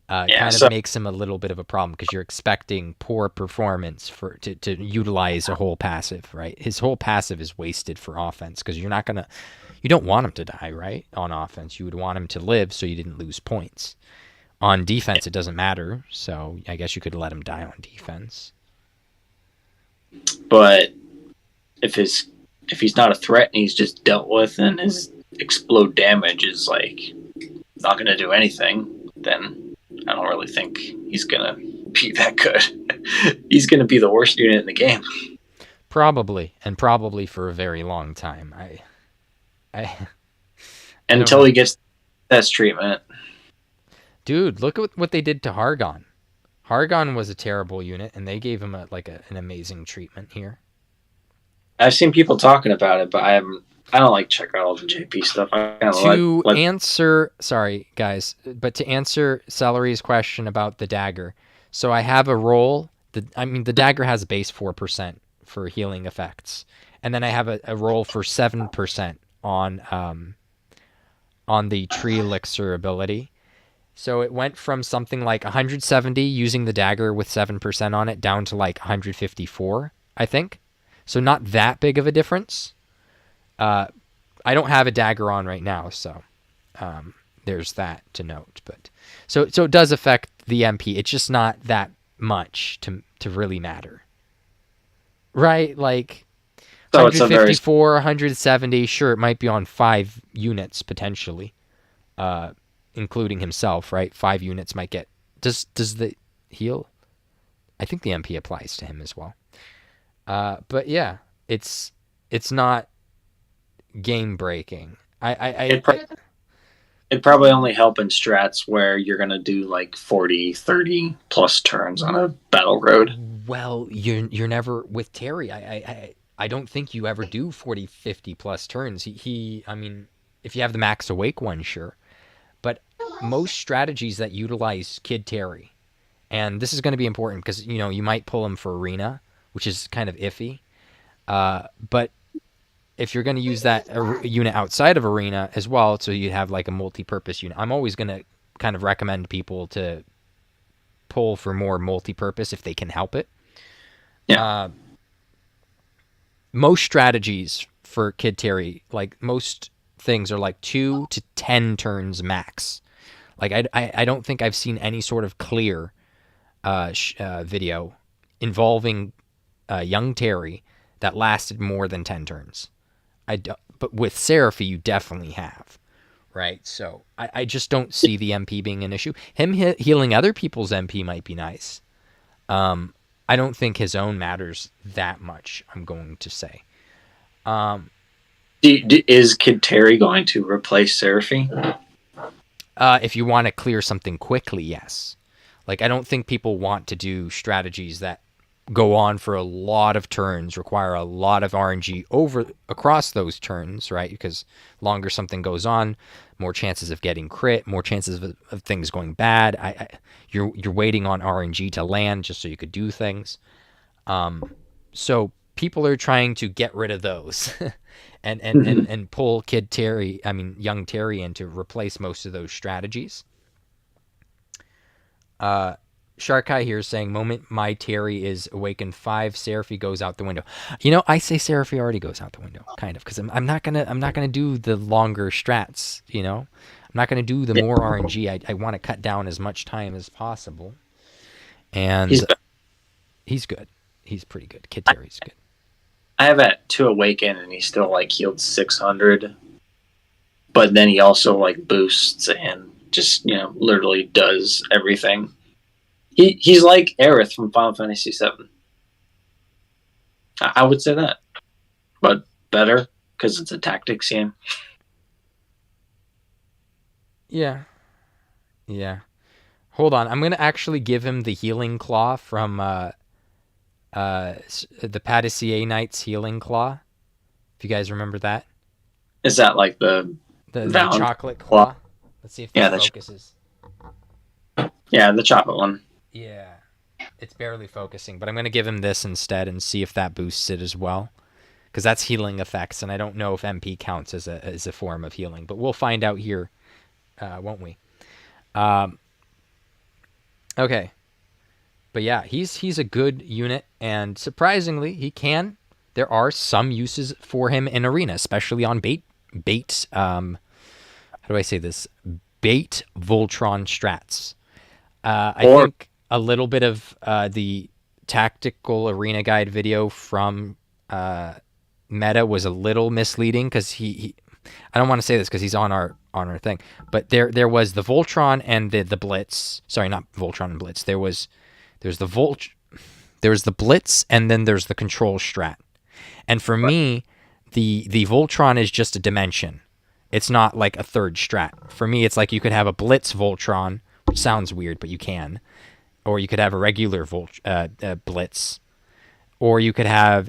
makes him a little bit of a problem because you're expecting poor performance to utilize a whole passive, right? His whole passive is wasted for offense because you don't want him to die, right? On offense, you would want him to live so you didn't lose points. On defense, it doesn't matter, so I guess you could let him die on defense. But if he's not a threat and he's just dealt with and his explode damage is like not going to do anything, then I don't really think he's going to be that good. He's going to be the worst unit in the game. Probably for a very long time. Until he gets test treatment. Dude, look at what they did to Hargon. Hargon was a terrible unit, and they gave him an amazing treatment here. I've seen people talking about it, but I don't like check out all the JP stuff. Sorry guys, but to answer Celery's question about the dagger, so I have a roll. The dagger has base 4% for healing effects, and then I have a roll for 7% on the tree elixir ability. So it went from something like 170 using the dagger with 7% on it down to like 154, I think. So not that big of a difference. I don't have a dagger on right now, so there's that to note. But so it does affect the MP. It's just not that much to really matter, right? Like 154, 170. Sure, it might be on 5 units potentially. Including himself, right? 5 units might get... Does the heal? I think the MP applies to him as well. But yeah, it's not game-breaking. It'd probably only help in strats where you're going to do like 40, 30 plus turns on a battle road. Well, you're never... With Terry, I don't think you ever do 40, 50 plus turns. I mean, if you have the max awake one, sure. But most strategies that utilize Kid Terry, and this is going to be important because, you know, you might pull him for Arena, which is kind of iffy. But if you're going to use that unit outside of Arena as well, so you have like a multi-purpose unit, I'm always going to kind of recommend people to pull for more multi-purpose if they can help it. Yeah. Most strategies for Kid Terry, like most things are like 2 to 10 turns max. Like I don't think I've seen any sort of clear video involving young Terry that lasted more than 10 turns. But with Seraphy, you definitely have, right? So I just don't see the MP being an issue. Him healing other people's MP might be nice. I don't think his own matters that much, I'm going to say. Is Kid Terry going to replace Seraphine? If you want to clear something quickly, yes. Like, I don't think people want to do strategies that go on for a lot of turns, require a lot of RNG across those turns, right? Because longer something goes on, more chances of getting crit, more chances of things going bad. You're waiting on RNG to land just so you could do things. So people are trying to get rid of those and pull young Terry in to replace most of those strategies. Sharkai here is saying, moment my Terry is awakened 5, Seraphie goes out the window. I say Seraphie already goes out the window, kind of, because I'm not gonna do the longer strats. I'm not gonna do the more RNG. I want to cut down as much time as possible. And he's good. He's pretty good. Kid Terry's good. I have at 2 awaken, and he's still healed 600. But then he also boosts and just literally does everything. He's like Aerith from Final Fantasy VII. I would say that, but better because it's a tactics game. Yeah. Hold on, I'm gonna actually give him the healing claw from the Patissier Knight's healing claw. If you guys remember that. Is that like the chocolate claw? Let's see if this focuses. Yeah, the chocolate one. Yeah, it's barely focusing, but I'm going to give him this instead and see if that boosts it as well, because that's healing effects, and I don't know if MP counts as a form of healing, but we'll find out here, won't we? Okay, but yeah, he's a good unit, and surprisingly, there are some uses for him in arena, especially on bait. How do I say this? Bait Voltron strats. I think a little bit of the tactical arena guide video from Meta was a little misleading because he I don't want to say this because he's on our thing, but there was the Voltron and the Blitz. Sorry, not Voltron and Blitz. There's the Blitz, and then there's the control strat. And for me, the Voltron is just a dimension. It's not like a third strat. For me, it's like you could have a Blitz Voltron, which sounds weird, but you can. Or you could have a regular Blitz. Or you could have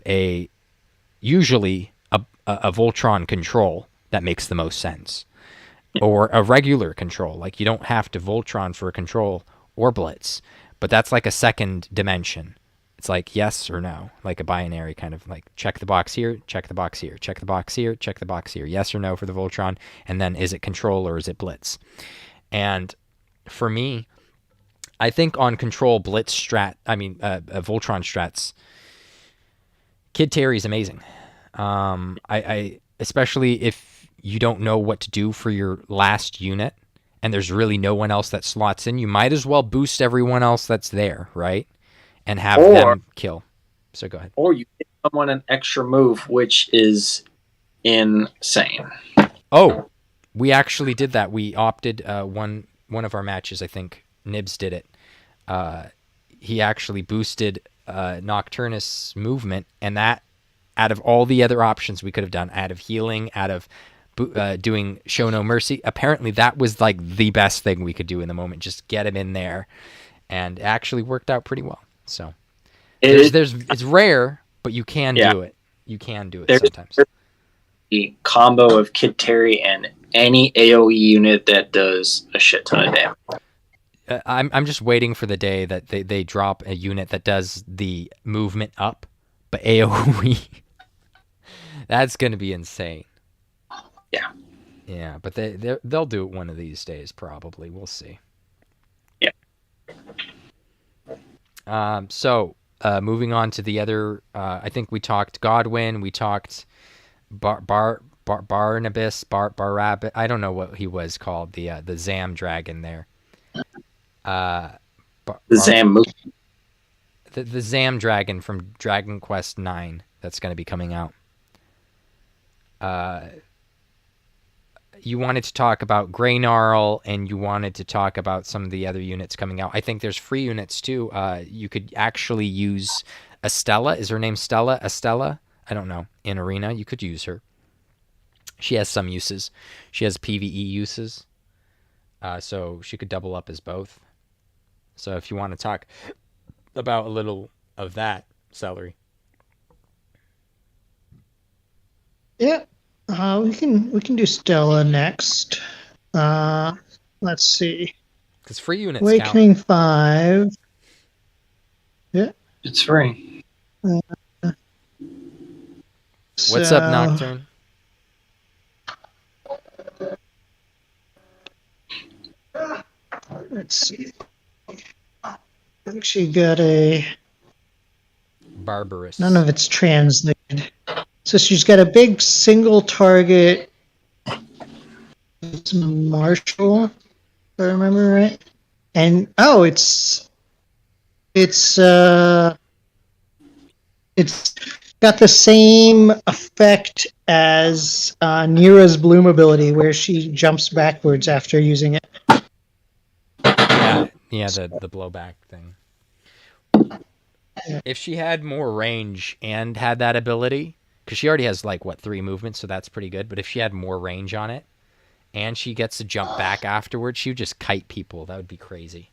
usually a Voltron control that makes the most sense. Or a regular control. Like, you don't have to Voltron for a control or Blitz. But that's like a second dimension. It's like yes or no, like a binary kind of like check the box here, check the box here, check the box here, check the box here, yes or no for the Voltron, and then is it control or is it Blitz? And for me, I think on control Blitz Voltron strats, Kid Terry's amazing. I especially if you don't know what to do for your last unit, and there's really no one else that slots in, you might as well boost everyone else that's there, right? And have them kill. So go ahead. Or you give someone an extra move, which is insane. Oh, we actually did that. We opted one of our matches. I think Nibs did it. He actually boosted Nocturnus movement, and that, out of all the other options we could have done, out of healing, out of doing Show No Mercy, apparently that was like the best thing we could do in the moment. Just get him in there, and it actually worked out pretty well. So it's rare, but you can do it. You can do it sometimes. The combo of Kid Terry and any AoE unit that does a shit ton of damage. I'm just waiting for the day that they drop a unit that does the movement up, but AoE. That's going to be insane. Yeah. Yeah, but they'll do it one of these days probably. We'll see. So moving on to the other, I think we talked Godwin, we talked Barnabas, Barabbas. I don't know what he was called. The Zam dragon there. Zam. The Zam dragon from Dragon Quest IX that's going to be coming out. you wanted to talk about Grey Gnarl, and you wanted to talk about some of the other units coming out. I think there's free units too. You could actually use Estella. Is her name Stella? Estella? I don't know. In Arena, you could use her. She has some uses. She has PvE uses. So she could double up as both. So if you want to talk about a little of that, Celery. Yeah. We can do Stella next. Let's see. Because free units Awakening count. 5. Yeah. It's free. What's up, Nocturne? Let's see. I think she got a... Barbarous. None of it's translated. So she's got a big single target. It's Marshall, if I remember right. And it's got the same effect as Nira's Bloom ability, where she jumps backwards after using it. Yeah, the blowback thing. Yeah. If she had more range and had that ability, because she already has 3 movements, so that's pretty good. But if she had more range on it, and she gets to jump back afterwards, she would just kite people. That would be crazy.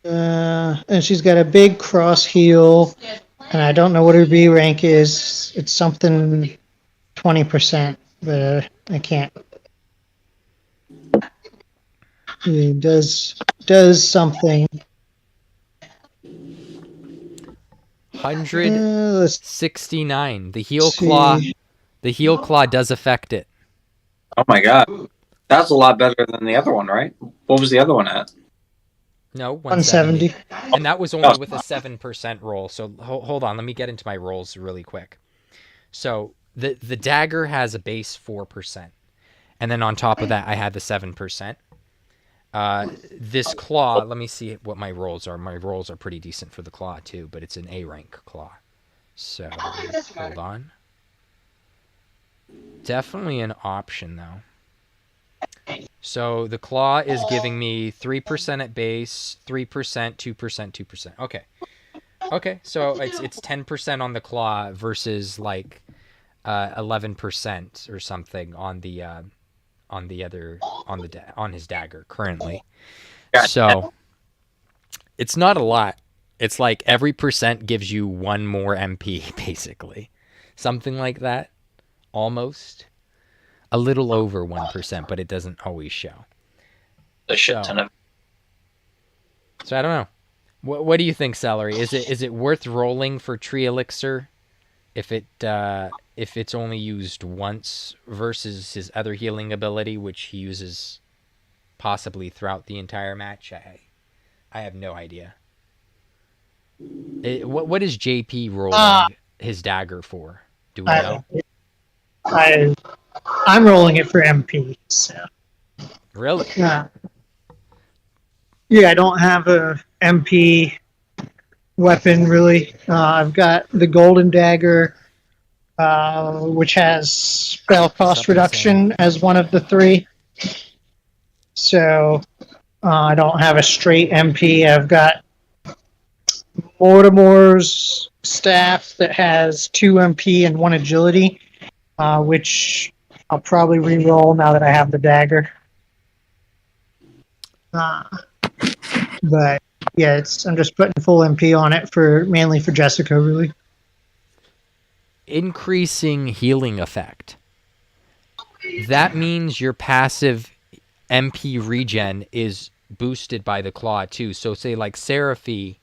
And she's got a big cross heal, and I don't know what her B rank is. It's something 20%, but I can't. It does something. 169. The heal claw. The heal claw does affect it. Oh my god, that's a lot better than the other one, right? What was the other one at? No, 170. And that was only with a 7% roll. So hold on, let me get into my rolls really quick. So the dagger has a base 4%, and then on top of that, I had the 7%. This claw, let me see what my rolls are. My rolls are pretty decent for the claw too, but it's an A rank claw. So hold on. Definitely an option though. So the claw is giving me 3% at base, 3%, 2%, 2%. Okay. So it's 10% on the claw versus 11% or something on his dagger currently. So it's not a lot. It's like every percent gives you 1 more MP basically. Something like that. Almost. A little over 1%, but it doesn't always show. A shit ton of. So I don't know. What do you think, Celery? Is it worth rolling for Tree Elixir if it's only used once versus his other healing ability, which he uses possibly throughout the entire match? I have no idea. What is JP rolling his dagger for? Do we know? I'm rolling it for MP. So. Really? Yeah, I don't have a MP weapon really. I've got the golden dagger, which has spell cost reduction as one of the 3. So I don't have a straight MP. I've got Mortimer's staff that has 2 MP and 1 agility, which I'll probably re-roll now that I have the dagger. But yeah, I'm just putting full MP on it mainly for Jessica, really. Increasing healing effect. That means your passive MP regen is boosted by the claw too. So say like Seraphy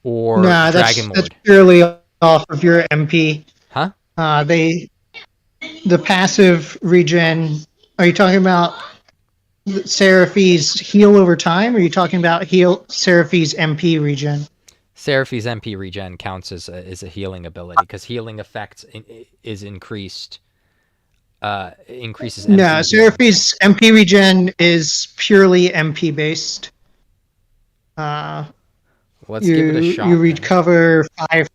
or Dragon Lord. That's purely off of your MP. Huh? The passive regen. Are you talking about Seraphy's heal over time, or are you talking about Seraphy's MP regen? Seraphy's MP regen counts as a healing ability because healing effect is increased. Increases MP no, regen. Seraphy's MP regen is purely MP based. Let's give it a shot. You recover 5%.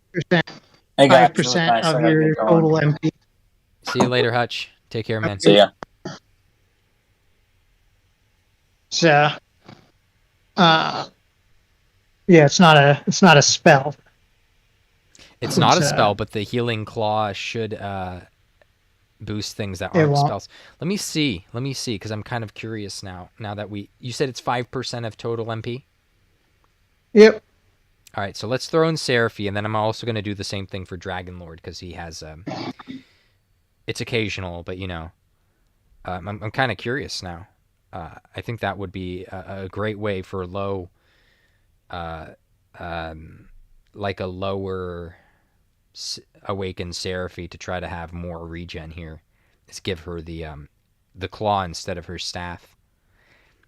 Hey guys, it was 5% nice. I of gotta your get going. total MP. See you later, Hutch. Take care, man. See ya. So, yeah, it's not a spell. It's not a spell, but the healing claw should boost things that aren't spells. Let me see, because I'm kind of curious now. Now that you said it's 5% of total MP. Yep. All right, so let's throw in Seraphy, and then I'm also going to do the same thing for Dragon Lord because he has. It's occasional, but I'm kind of curious now. I think that would be a great way for low, like a lower awakened Seraphy to try to have more regen here. Is give her the claw instead of her staff.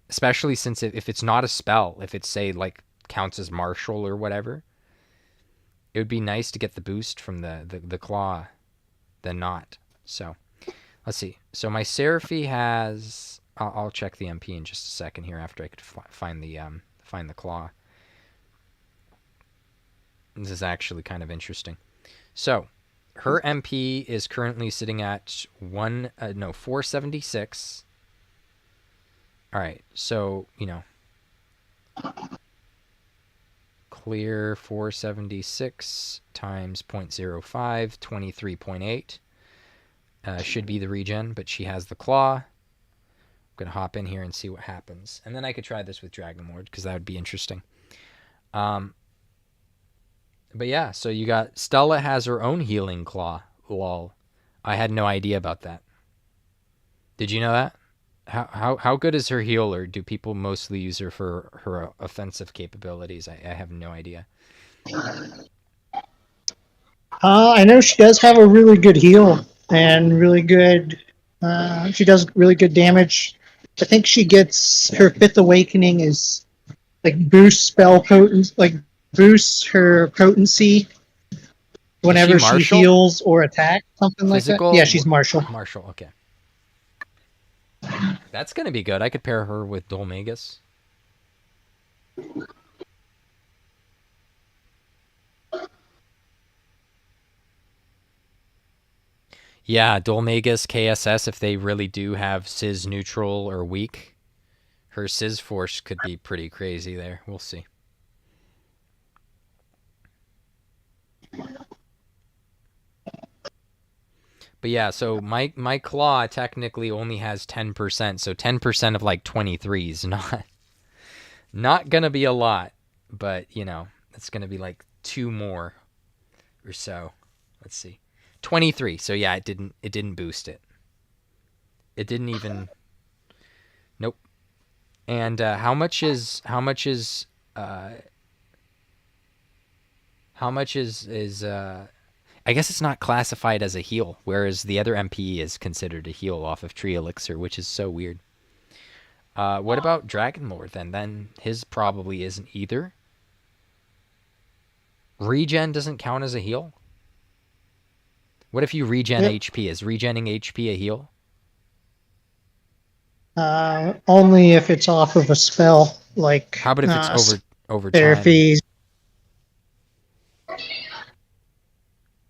Especially since if it's not a spell, if it's say like counts as martial or whatever, it would be nice to get the boost from the claw than not. So let's see. So my Seraphy has. I'll check the MP in just a second here after I could find the claw. This is actually kind of interesting. So her MP is currently sitting at 476. All right, so clear 476 times 0.05, 23.8. Should be the regen, but she has the claw. I'm gonna hop in here and see what happens, and then I could try this with Dragon Lord because that would be interesting. But yeah, so you got Stella has her own healing claw. Lol, I had no idea about that. Did you know that? How good is her healer? Do people mostly use her for her offensive capabilities? I have no idea. I know she does have a really good heal and really good. She does really good damage. I think she gets her 5th awakening is like boosts spell potency, like boosts her potency whenever she heals or attacks, something Physical? like that. Yeah, she's martial. Martial, okay. That's gonna be good. I could pair her with Dolmagus. Yeah, Dolmagus, KSS, if they really do have Sizz neutral or weak, her Sizz force could be pretty crazy there. We'll see. But yeah, so my claw technically only has 10%, so 10% of like 23 is not gonna be a lot, but it's gonna be like 2 more or so. Let's see, 23. So yeah, it didn't boost it. It didn't even. Nope. And how much is I guess it's not classified as a heal, whereas the other MP is considered a heal off of Tree Elixir, which is so weird. What about Dragon Lord then? Then his probably isn't either. Regen doesn't count as a heal? What if you regen HP? Is regenning HP a heal? Only if it's off of a spell, like. How about if it's over Therapies.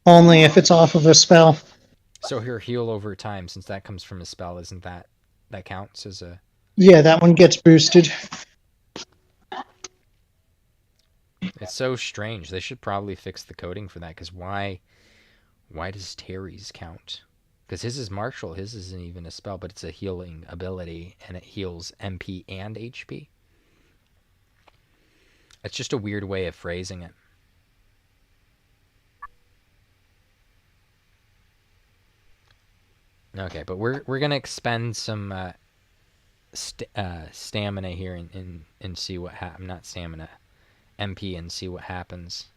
Only if it's off of a spell. So her heal over time, since that comes from a spell, isn't that counts as a? Yeah, that one gets boosted. It's so strange. They should probably fix the coding for that, because why does Terry's count? Because his is martial, his isn't even a spell, but it's a healing ability, and it heals MP and HP. It's just a weird way of phrasing it. Okay, but we're gonna expend some stamina here and see what happens. Not stamina, MP, and see what happens.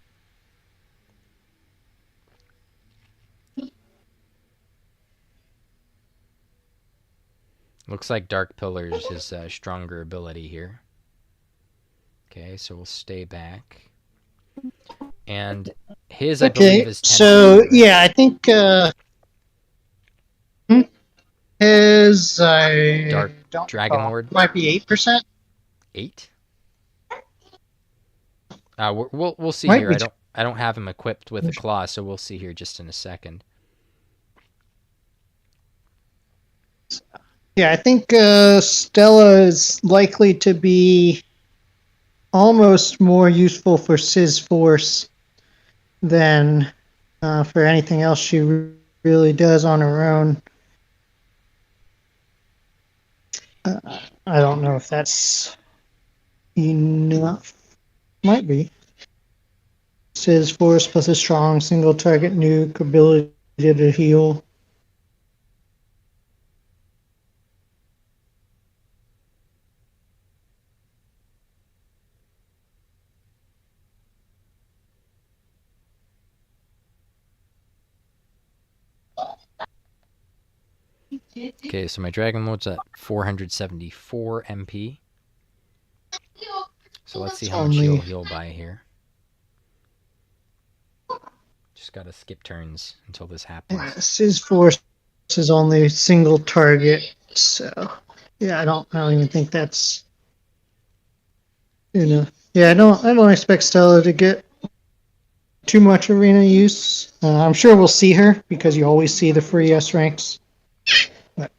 Looks like Dark Pillars is a stronger ability here. Okay, so we'll stay back. And his, I believe, is 10%. So yeah, I think his Dark Dragon Lord might be 8%. 8. We'll see might here. Be I don't. I don't have him equipped with a claw, so we'll see here just in a second. Yeah, I think Stella is likely to be almost more useful for Sizz Force than for anything else she really does on her own. I don't know if that's enough. Might be. Sizz Force plus a strong single target nuke, ability to heal. Okay, so my Dragon Load's at 474 MP. So let's see how much he'll heal by here. Just gotta skip turns until this happens. Yeah, Sizz Force is only single target, so yeah, I don't even think that's yeah, I don't expect Stella to get too much arena use. I'm sure we'll see her because you always see the free S ranks. But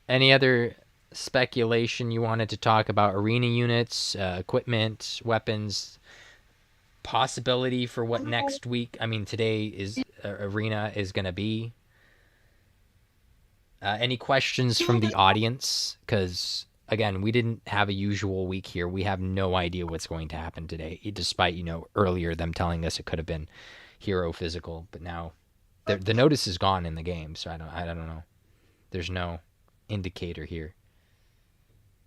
any other speculation you wanted to talk about? Arena units, equipment, weapons, possibility for what next week? I mean, today is arena is going to be. Any questions from the audience? Because again, we didn't have a usual week here. We have no idea what's going to happen today, despite earlier them telling us it could have been hero physical, but now the notice is gone in the game, so I don't know. There's no indicator here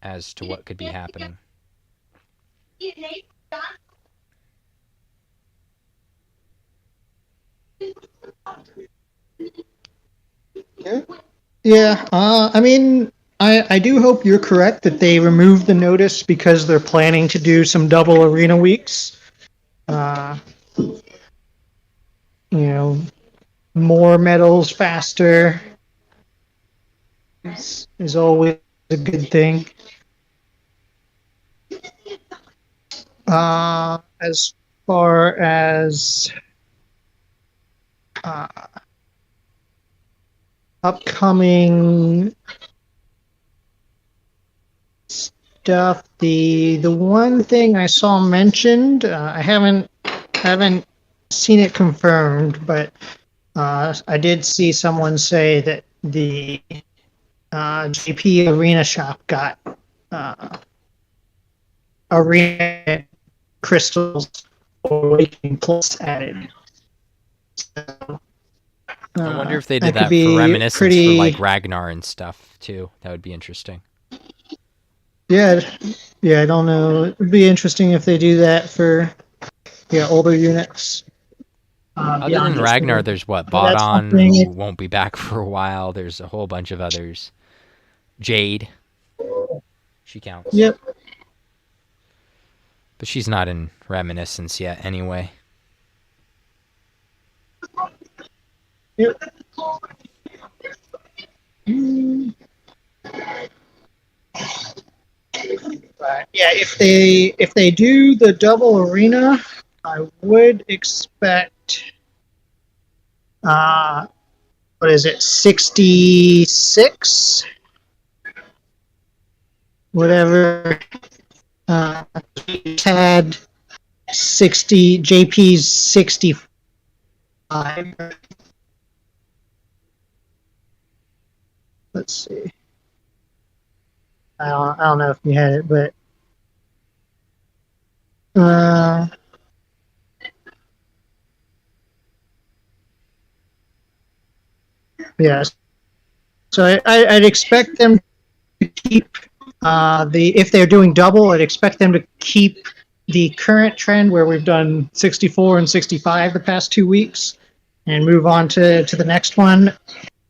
as to what could be happening. yeah, I mean, I do hope you're correct that they removed the notice because they're planning to do some double arena weeks. More medals faster is always a good thing. As far as upcoming stuff, the one thing I saw mentioned, I haven't seen it confirmed, but I did see someone say that the JP Arena shop got Arena crystals or Awakening Plus added. So, I wonder if they did that for reminiscence for like Ragnar and stuff too. That would be interesting. Yeah, I don't know. It'd be interesting if they do that for older units. Other than Ragnar, there's what? Bodon, who won't be back for a while. There's a whole bunch of others. Jade. She counts. Yep. But she's not in Reminiscence yet anyway. Yep. Yeah, if they do the double arena, I would expect what is it, 66? Whatever. Had 60, JP's 65. Let's see. I don't know if you had it, but yes. So I'd expect them to keep if they're doing double, I'd expect them to keep the current trend where we've done 64 and 65 the past 2 weeks and move on to the next one.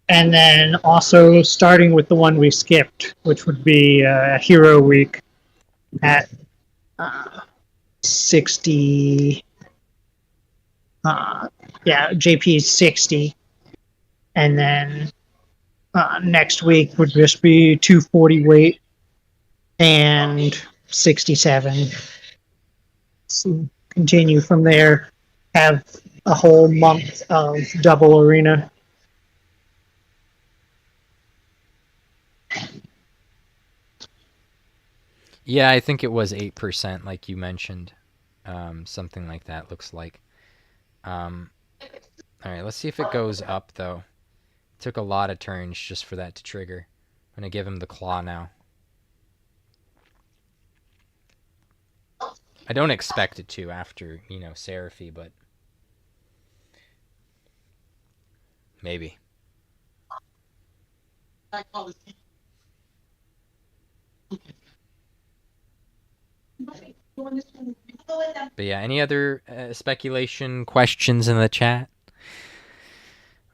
And then also starting with the one we skipped, which would be Hero Week at 60. JP 60. And then Next week would just be 240 weight and 67. So continue from there. Have a whole month of double arena. Yeah, I think it was 8%, like you mentioned. Something like that looks like. All right, let's see if it goes up, though. It took a lot of turns just for that to trigger. I'm going to give him the claw now. I don't expect it to after, Seraphy, but maybe. But yeah, any other speculation, questions in the chat?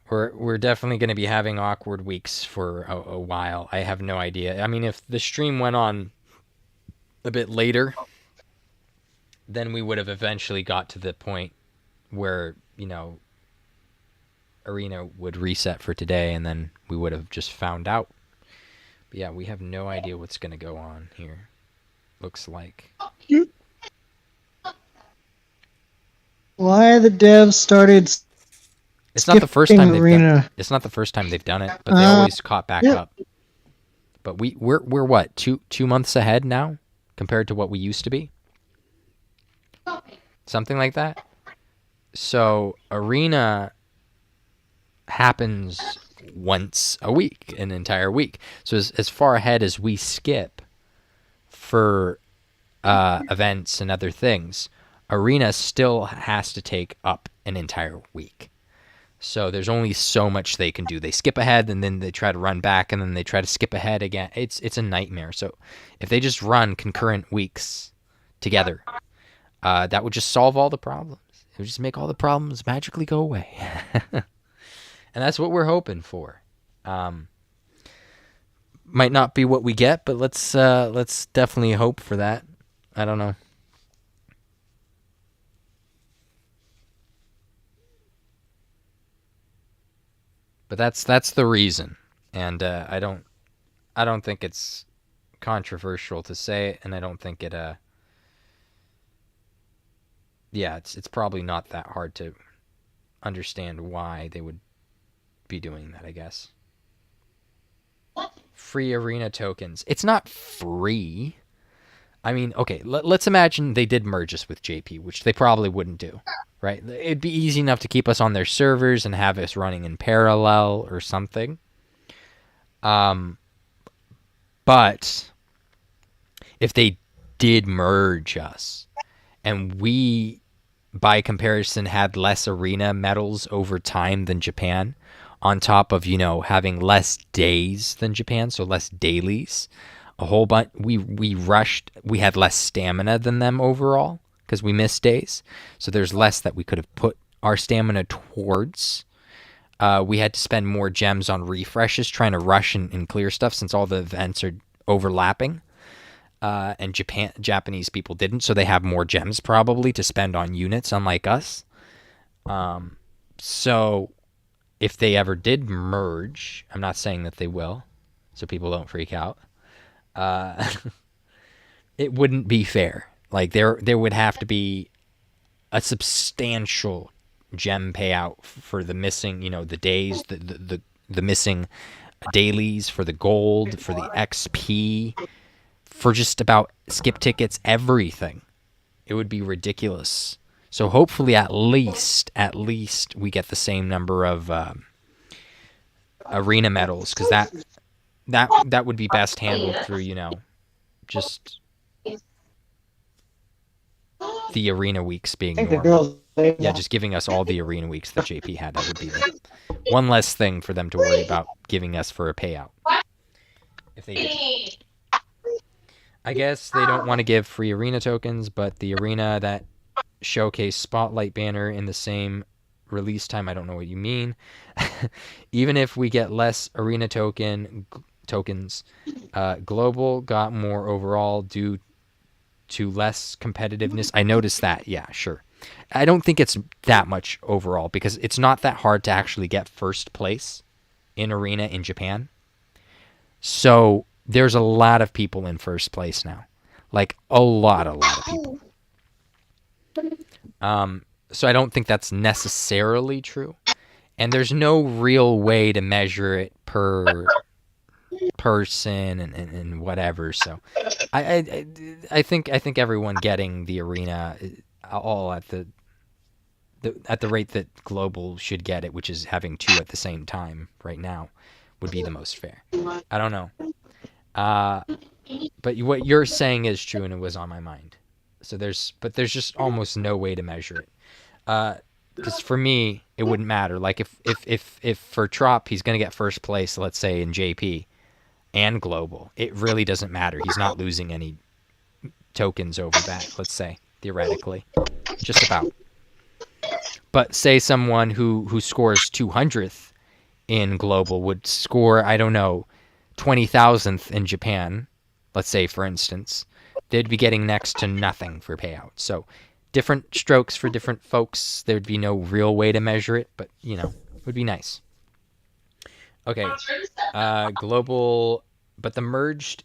We're definitely going to be having awkward weeks for a while. I have no idea. I mean, if the stream went on a bit later, then we would have eventually got to the point where, Arena would reset for today, and then we would have just found out. But yeah, we have no idea what's going to go on here. Looks like. Why the devs started? It's not the first time they've done it. It's not the first time they've done it, but they always caught back up. But we're what, two months ahead now compared to what we used to be? Something like that. So Arena happens once a week, an entire week. So as far ahead as we skip for events and other things, Arena still has to take up an entire week. So there's only so much they can do. They skip ahead, and then they try to run back, and then they try to skip ahead again. It's a nightmare. So if they just run concurrent weeks together, that would just solve all the problems. It would just make all the problems magically go away. And that's what we're hoping for. Might not be what we get, but let's definitely hope for that. I don't know. But that's the reason, and I don't think it's controversial to say, and I don't think it it's probably not that hard to understand why they would be doing that, I guess. Free arena tokens. It's not free. I mean, okay, let's imagine they did merge us with JP, which they probably wouldn't do, right? It'd be easy enough to keep us on their servers and have us running in parallel or something. But if they did merge us and we, by comparison, had less arena medals over time than Japan, on top of, having less days than Japan, so less dailies, a whole bunch. We rushed. We had less stamina than them overall because we missed days. So there's less that we could have put our stamina towards. We had to spend more gems on refreshes trying to rush and clear stuff since all the events are overlapping. And Japanese people didn't, so they have more gems probably to spend on units, unlike us. So if they ever did merge, I'm not saying that they will, so people don't freak out. It wouldn't be fair. Like there would have to be a substantial gem payout for the missing, the days, the missing dailies, for the gold, for the XP, for just about skip tickets, everything. It would be ridiculous. So hopefully at least we get the same number of arena medals, because that would be best handled through, just the arena weeks being normal. Yeah, just giving us all the arena weeks that JP had. That would be the one less thing for them to worry about giving us for a payout. If they did. I guess they don't want to give free arena tokens, but the arena that showcase Spotlight banner in the same release time, I don't know what you mean. Even if we get less arena tokens, global got more overall due to less competitiveness. I noticed that. Yeah, sure. I don't think it's that much overall because it's not that hard to actually get first place in Arena in Japan. So there's a lot of people in first place now. Like a lot of people. So I don't think that's necessarily true. And there's no real way to measure it per person and whatever. So I think everyone getting the Arena all at the rate that Global should get it, which is having 2 at the same time right now, would be the most fair. I don't know. But what you're saying is true, and it was on my mind. So there's just almost no way to measure it. Because for me, it wouldn't matter. Like if for Trop, he's going to get first place, let's say in JP and Global, it really doesn't matter. He's not losing any tokens over that, let's say, theoretically. Just about. But say someone who scores 200th in Global would score, I don't know, 20,000th in Japan, let's say, for instance, they'd be getting next to nothing for payout. So different strokes for different folks. There'd be no real way to measure it, but, you know, it would be nice. Okay, Global, but the merge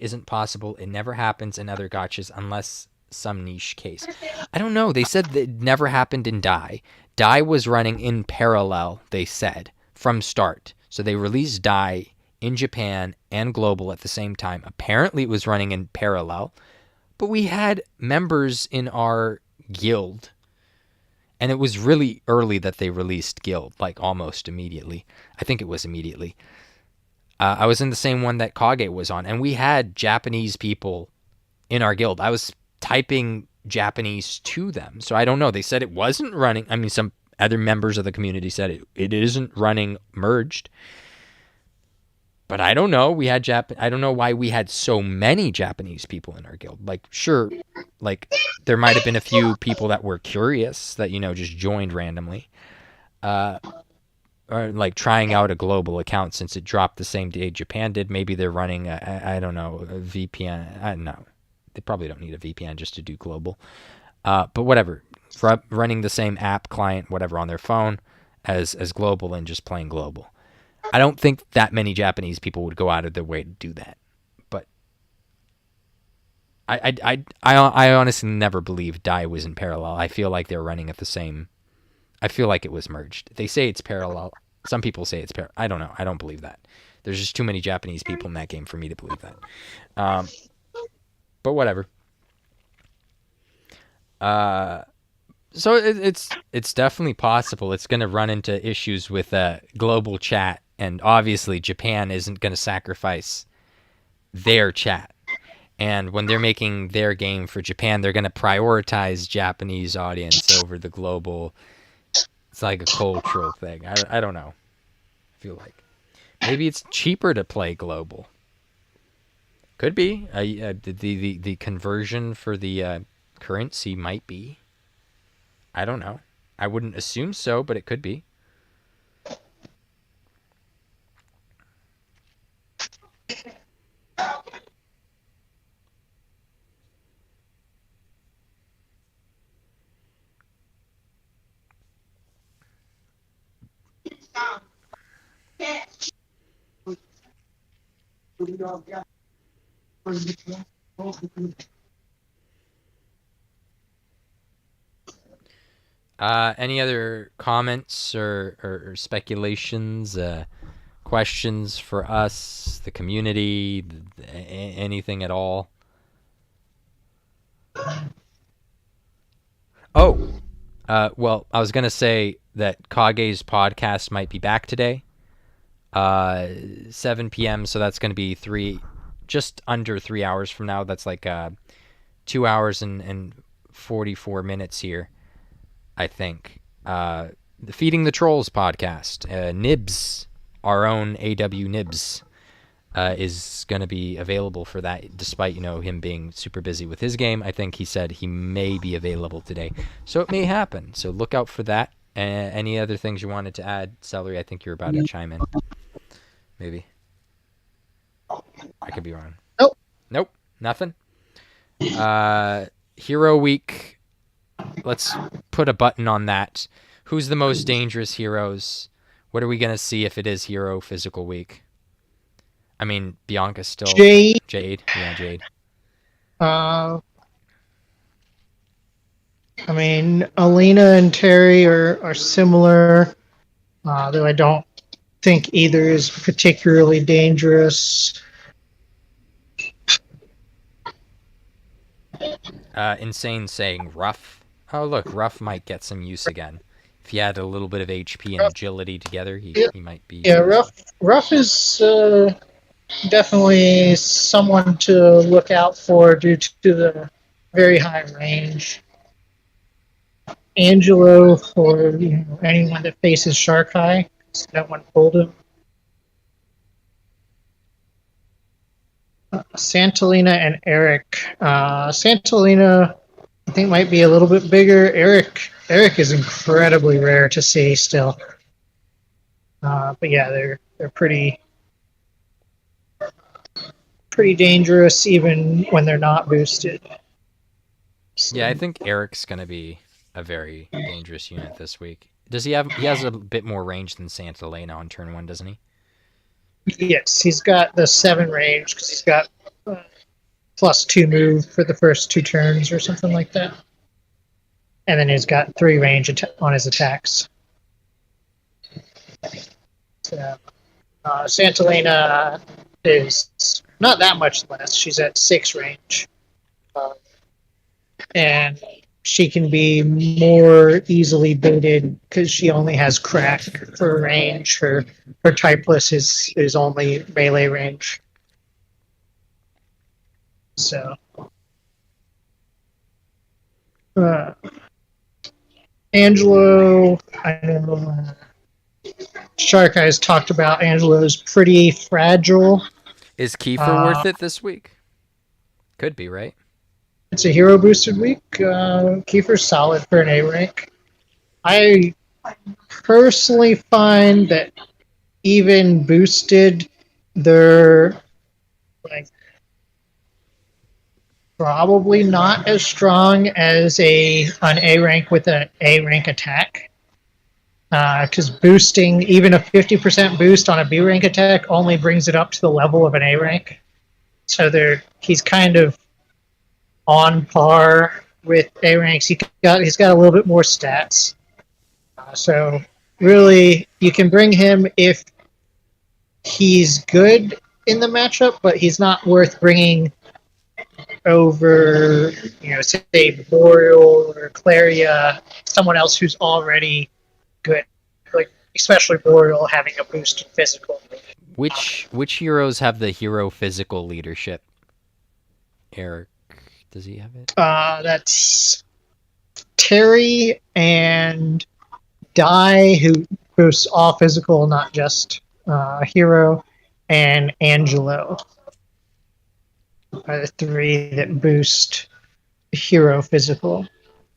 isn't possible. It never happens in other gachas unless some niche case. I don't know. They said that it never happened in Dai. Dai was running in parallel, they said, from start. So they released Dai in Japan and Global at the same time. Apparently it was running in parallel. But we had members in our guild, and it was really early that they released guild, like almost immediately. I think it was immediately. I was in the same one that Kage was on, and we had Japanese people in our guild. I was typing Japanese to them, so I don't know. They said it wasn't running. I mean, some other members of the community said it isn't running merged. But I don't know. I don't know why we had so many Japanese people in our guild. Like, sure, like there might have been a few people that were curious that, you know, just joined randomly, or like trying out a Global account since it dropped the same day Japan did. Maybe they're running I don't know, a VPN. I don't know. They probably don't need a VPN just to do Global. But whatever, running the same app client, whatever, on their phone as Global and just playing Global. I don't think that many Japanese people would go out of their way to do that. But I honestly never believed Dai was in parallel. I feel like they're running at the same. I feel like it was merged. They say it's parallel. Some people say it's parallel. I don't know. I don't believe that. There's just too many Japanese people in that game for me to believe that. But whatever. So it's definitely possible. It's going to run into issues with global chat. And obviously, Japan isn't going to sacrifice their chat. And when they're making their game for Japan, they're going to prioritize Japanese audience over the global. It's like a cultural thing. I don't know. I feel like maybe it's cheaper to play global. Could be. The conversion for the currency might be. I don't know. I wouldn't assume so, but it could be. Any other comments or speculations, questions for us, the community, anything at all? Oh, well, I was going to say that Kage's podcast might be back today, 7 p.m., so that's going to be just under 3 hours from now. That's like 2 hours and 44 minutes here, I think. The Feeding the Trolls podcast, Nibs, our own AW Nibs, is going to be available for that, despite, him being super busy with his game. I think he said he may be available today, so it may happen. So look out for that. Any other things you wanted to add, Celery? I think you're about to chime in. Maybe. I could be wrong. Nope. Nothing. Hero Week. Let's put a button on that. Who's the most dangerous heroes? What are we gonna see if it is hero physical week? I mean, Bianca's still Jade. Yeah, Jade. Uh, I mean, Alina and Terry are similar, though I don't think either is particularly dangerous. Insane saying Ruff. Oh, look, Ruff might get some use again. If he had a little bit of HP and agility together, he might be Yeah, useful. Ruff is definitely someone to look out for due to the very high range. Angelo for anyone that faces Shark Eye, so that one pulled him. Santalina and Eric. Santalina, I think, might be a little bit bigger. Eric is incredibly rare to see still. But yeah, they're pretty dangerous even when they're not boosted. So, Yeah, I think Eric's gonna be a very dangerous unit this week. Does he have? He has a bit more range than Santa Elena on turn 1, doesn't he? yes, he's got the 7 range because he's got +2 move for the first 2 turns or something like that. And then he's got 3 range on his attacks. So, Santalena is not that much less. She's at 6 range. And she can be more easily baited because she only has crack for range. Her typeless is only melee range. So Angelo, I know Shark Eyes talked about Angelo's pretty fragile. Is Kiefer worth it this week? Could be, right? It's a hero boosted week. Kiefer's solid for an A rank. I personally find that even boosted, they're like probably not as strong as an A rank with an A rank attack. Because boosting, even a 50% boost on a B rank attack, only brings it up to the level of an A rank. So he's kind of on par with A ranks. He's got a little bit more stats. So really, you can bring him if he's good in the matchup, but he's not worth bringing over, say Boreal or Claria, someone else who's already good. Like especially Boreal having a boosted physical. Which heroes have the hero physical leadership? Eric, does he have it? That's Terry and Dai, who boosts all physical, not just hero, and Angelo are the 3 that boost hero physical.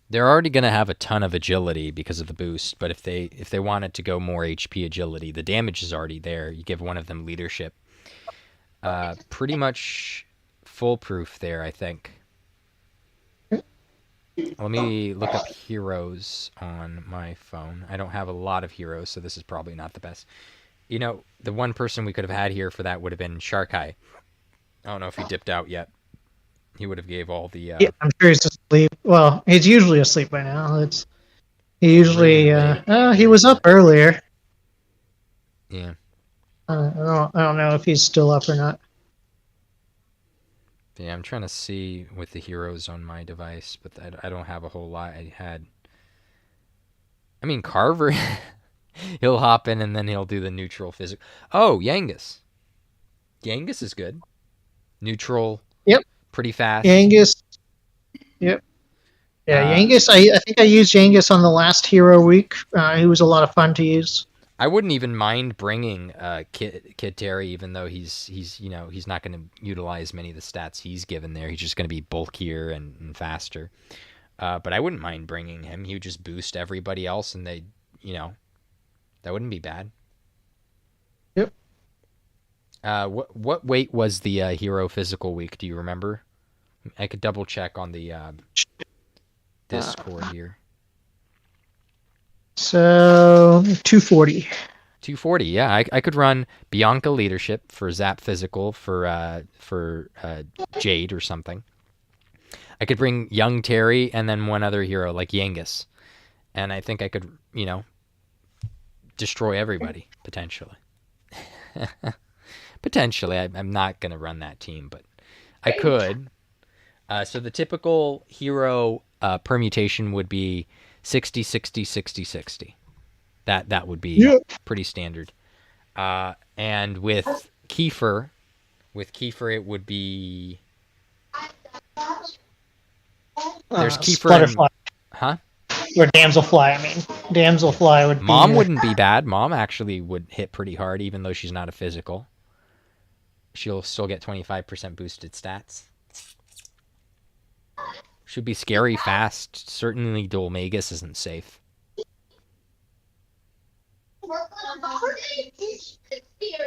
They're already going to have a ton of agility because of the boost, but if they wanted to go more HP agility, the damage is already there. You give one of them leadership. Pretty much foolproof there, I think. Let me look up heroes on my phone. I don't have a lot of heroes, so this is probably not the best. The one person we could have had here for that would have been Shark Eye. I don't know if he dipped out yet. He would have gave all the... Yeah, I'm sure he's asleep. Well, he's usually asleep by now. He usually... he was up earlier. Yeah. I don't know if he's still up or not. Yeah, I'm trying to see with the heroes on my device, but I don't have a whole lot. I mean, Carver, he'll hop in and then he'll do the neutral physical. Oh, Yangus. Yangus is good. Neutral. Yep. Pretty fast. Yangus. Yep. Yeah, Yangus. I think I used Yangus on the last hero week. He was a lot of fun to use. I wouldn't even mind bringing Kid Terry, even though he's not going to utilize many of the stats he's given there. He's just going to be bulkier and faster. But I wouldn't mind bringing him. He would just boost everybody else, and that wouldn't be bad. Yep. What weight was the hero physical week? Do you remember? I could double check on the Discord here. So 240. 240. Yeah, I could run Bianca leadership for Zap physical for Jade or something. I could bring young Terry and then one other hero like Yangus, and I think I could destroy everybody potentially. Potentially, I'm not gonna run that team, but I could. So the typical hero permutation would be 60, 60, 60, 60. That would be pretty standard. And with Kiefer, it would be there's Kiefer and huh? Or Damselfly, I mean. Damselfly would be... Mom wouldn't be bad. Mom actually would hit pretty hard, even though she's not a physical. She'll still get 25% boosted stats. Should be scary fast. Certainly Dolmagus isn't safe.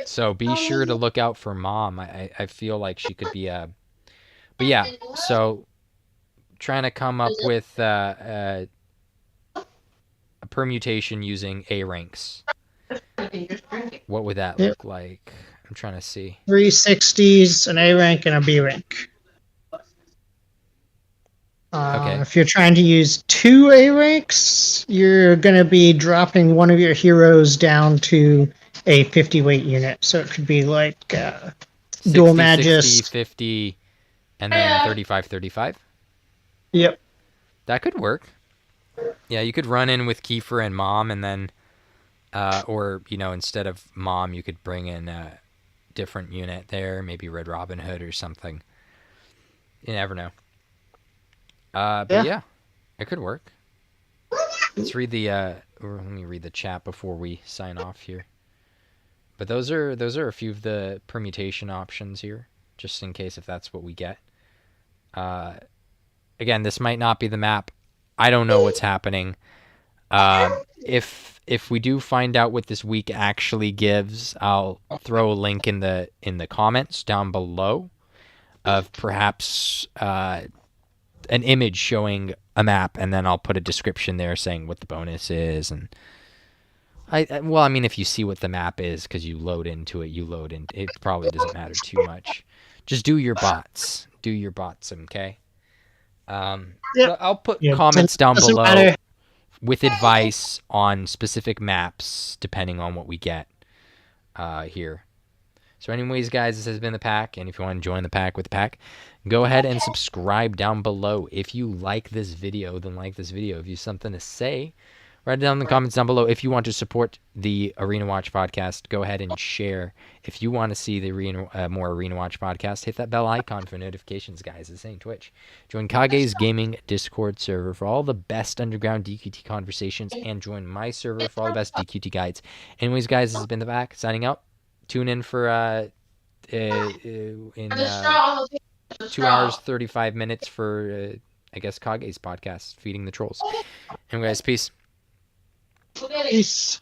So be sure to look out for Mom. I feel like she could be a... But yeah, so trying to come up with a permutation using A ranks. What would that look like? I'm trying to see. 360s, an A rank, and a B rank. Okay. If you're trying to use 2 A ranks, you're going to be dropping one of your heroes down to a 50 weight unit. So it could be like 60, Dual Magus. 60, 50, and then 35, 35. Yep. That could work. Yeah, you could run in with Kiefer and Mom, and then, or, instead of Mom, you could bring in a different unit there, maybe Red Robin Hood or something. You never know. But yeah, it could work. Let's read let me read the chat before we sign off here. But those are a few of the permutation options here, just in case if that's what we get. Again, this might not be the map. I don't know what's happening. If we do find out what this week actually gives, I'll throw a link in the comments down below of perhaps an image showing a map, and then I'll put a description there saying what the bonus is. And if you see what the map is because you load into it, it probably doesn't matter too much. Just do your bots. Okay? So I'll put comments down below with advice on specific maps depending on what we get here. So anyways, guys, this has been the pack, and if you want to join the pack with the pack, go ahead and subscribe down below. If you like this video, then like this video. If you have something to say, write it down in the comments down below. If you want to support the Arena Watch podcast, go ahead and share. If you want to see the more Arena Watch podcast, hit that bell icon for notifications, guys. It's saying Twitch. Join Kage's Gaming Discord server for all the best underground DQT conversations, and join my server for all the best DQT guides. Anyways, guys, this has been the pack. Signing out. Tune in for in 2 hours 35 minutes for I guess Kage's podcast, Feeding the Trolls. Anyway, guys, peace. Peace.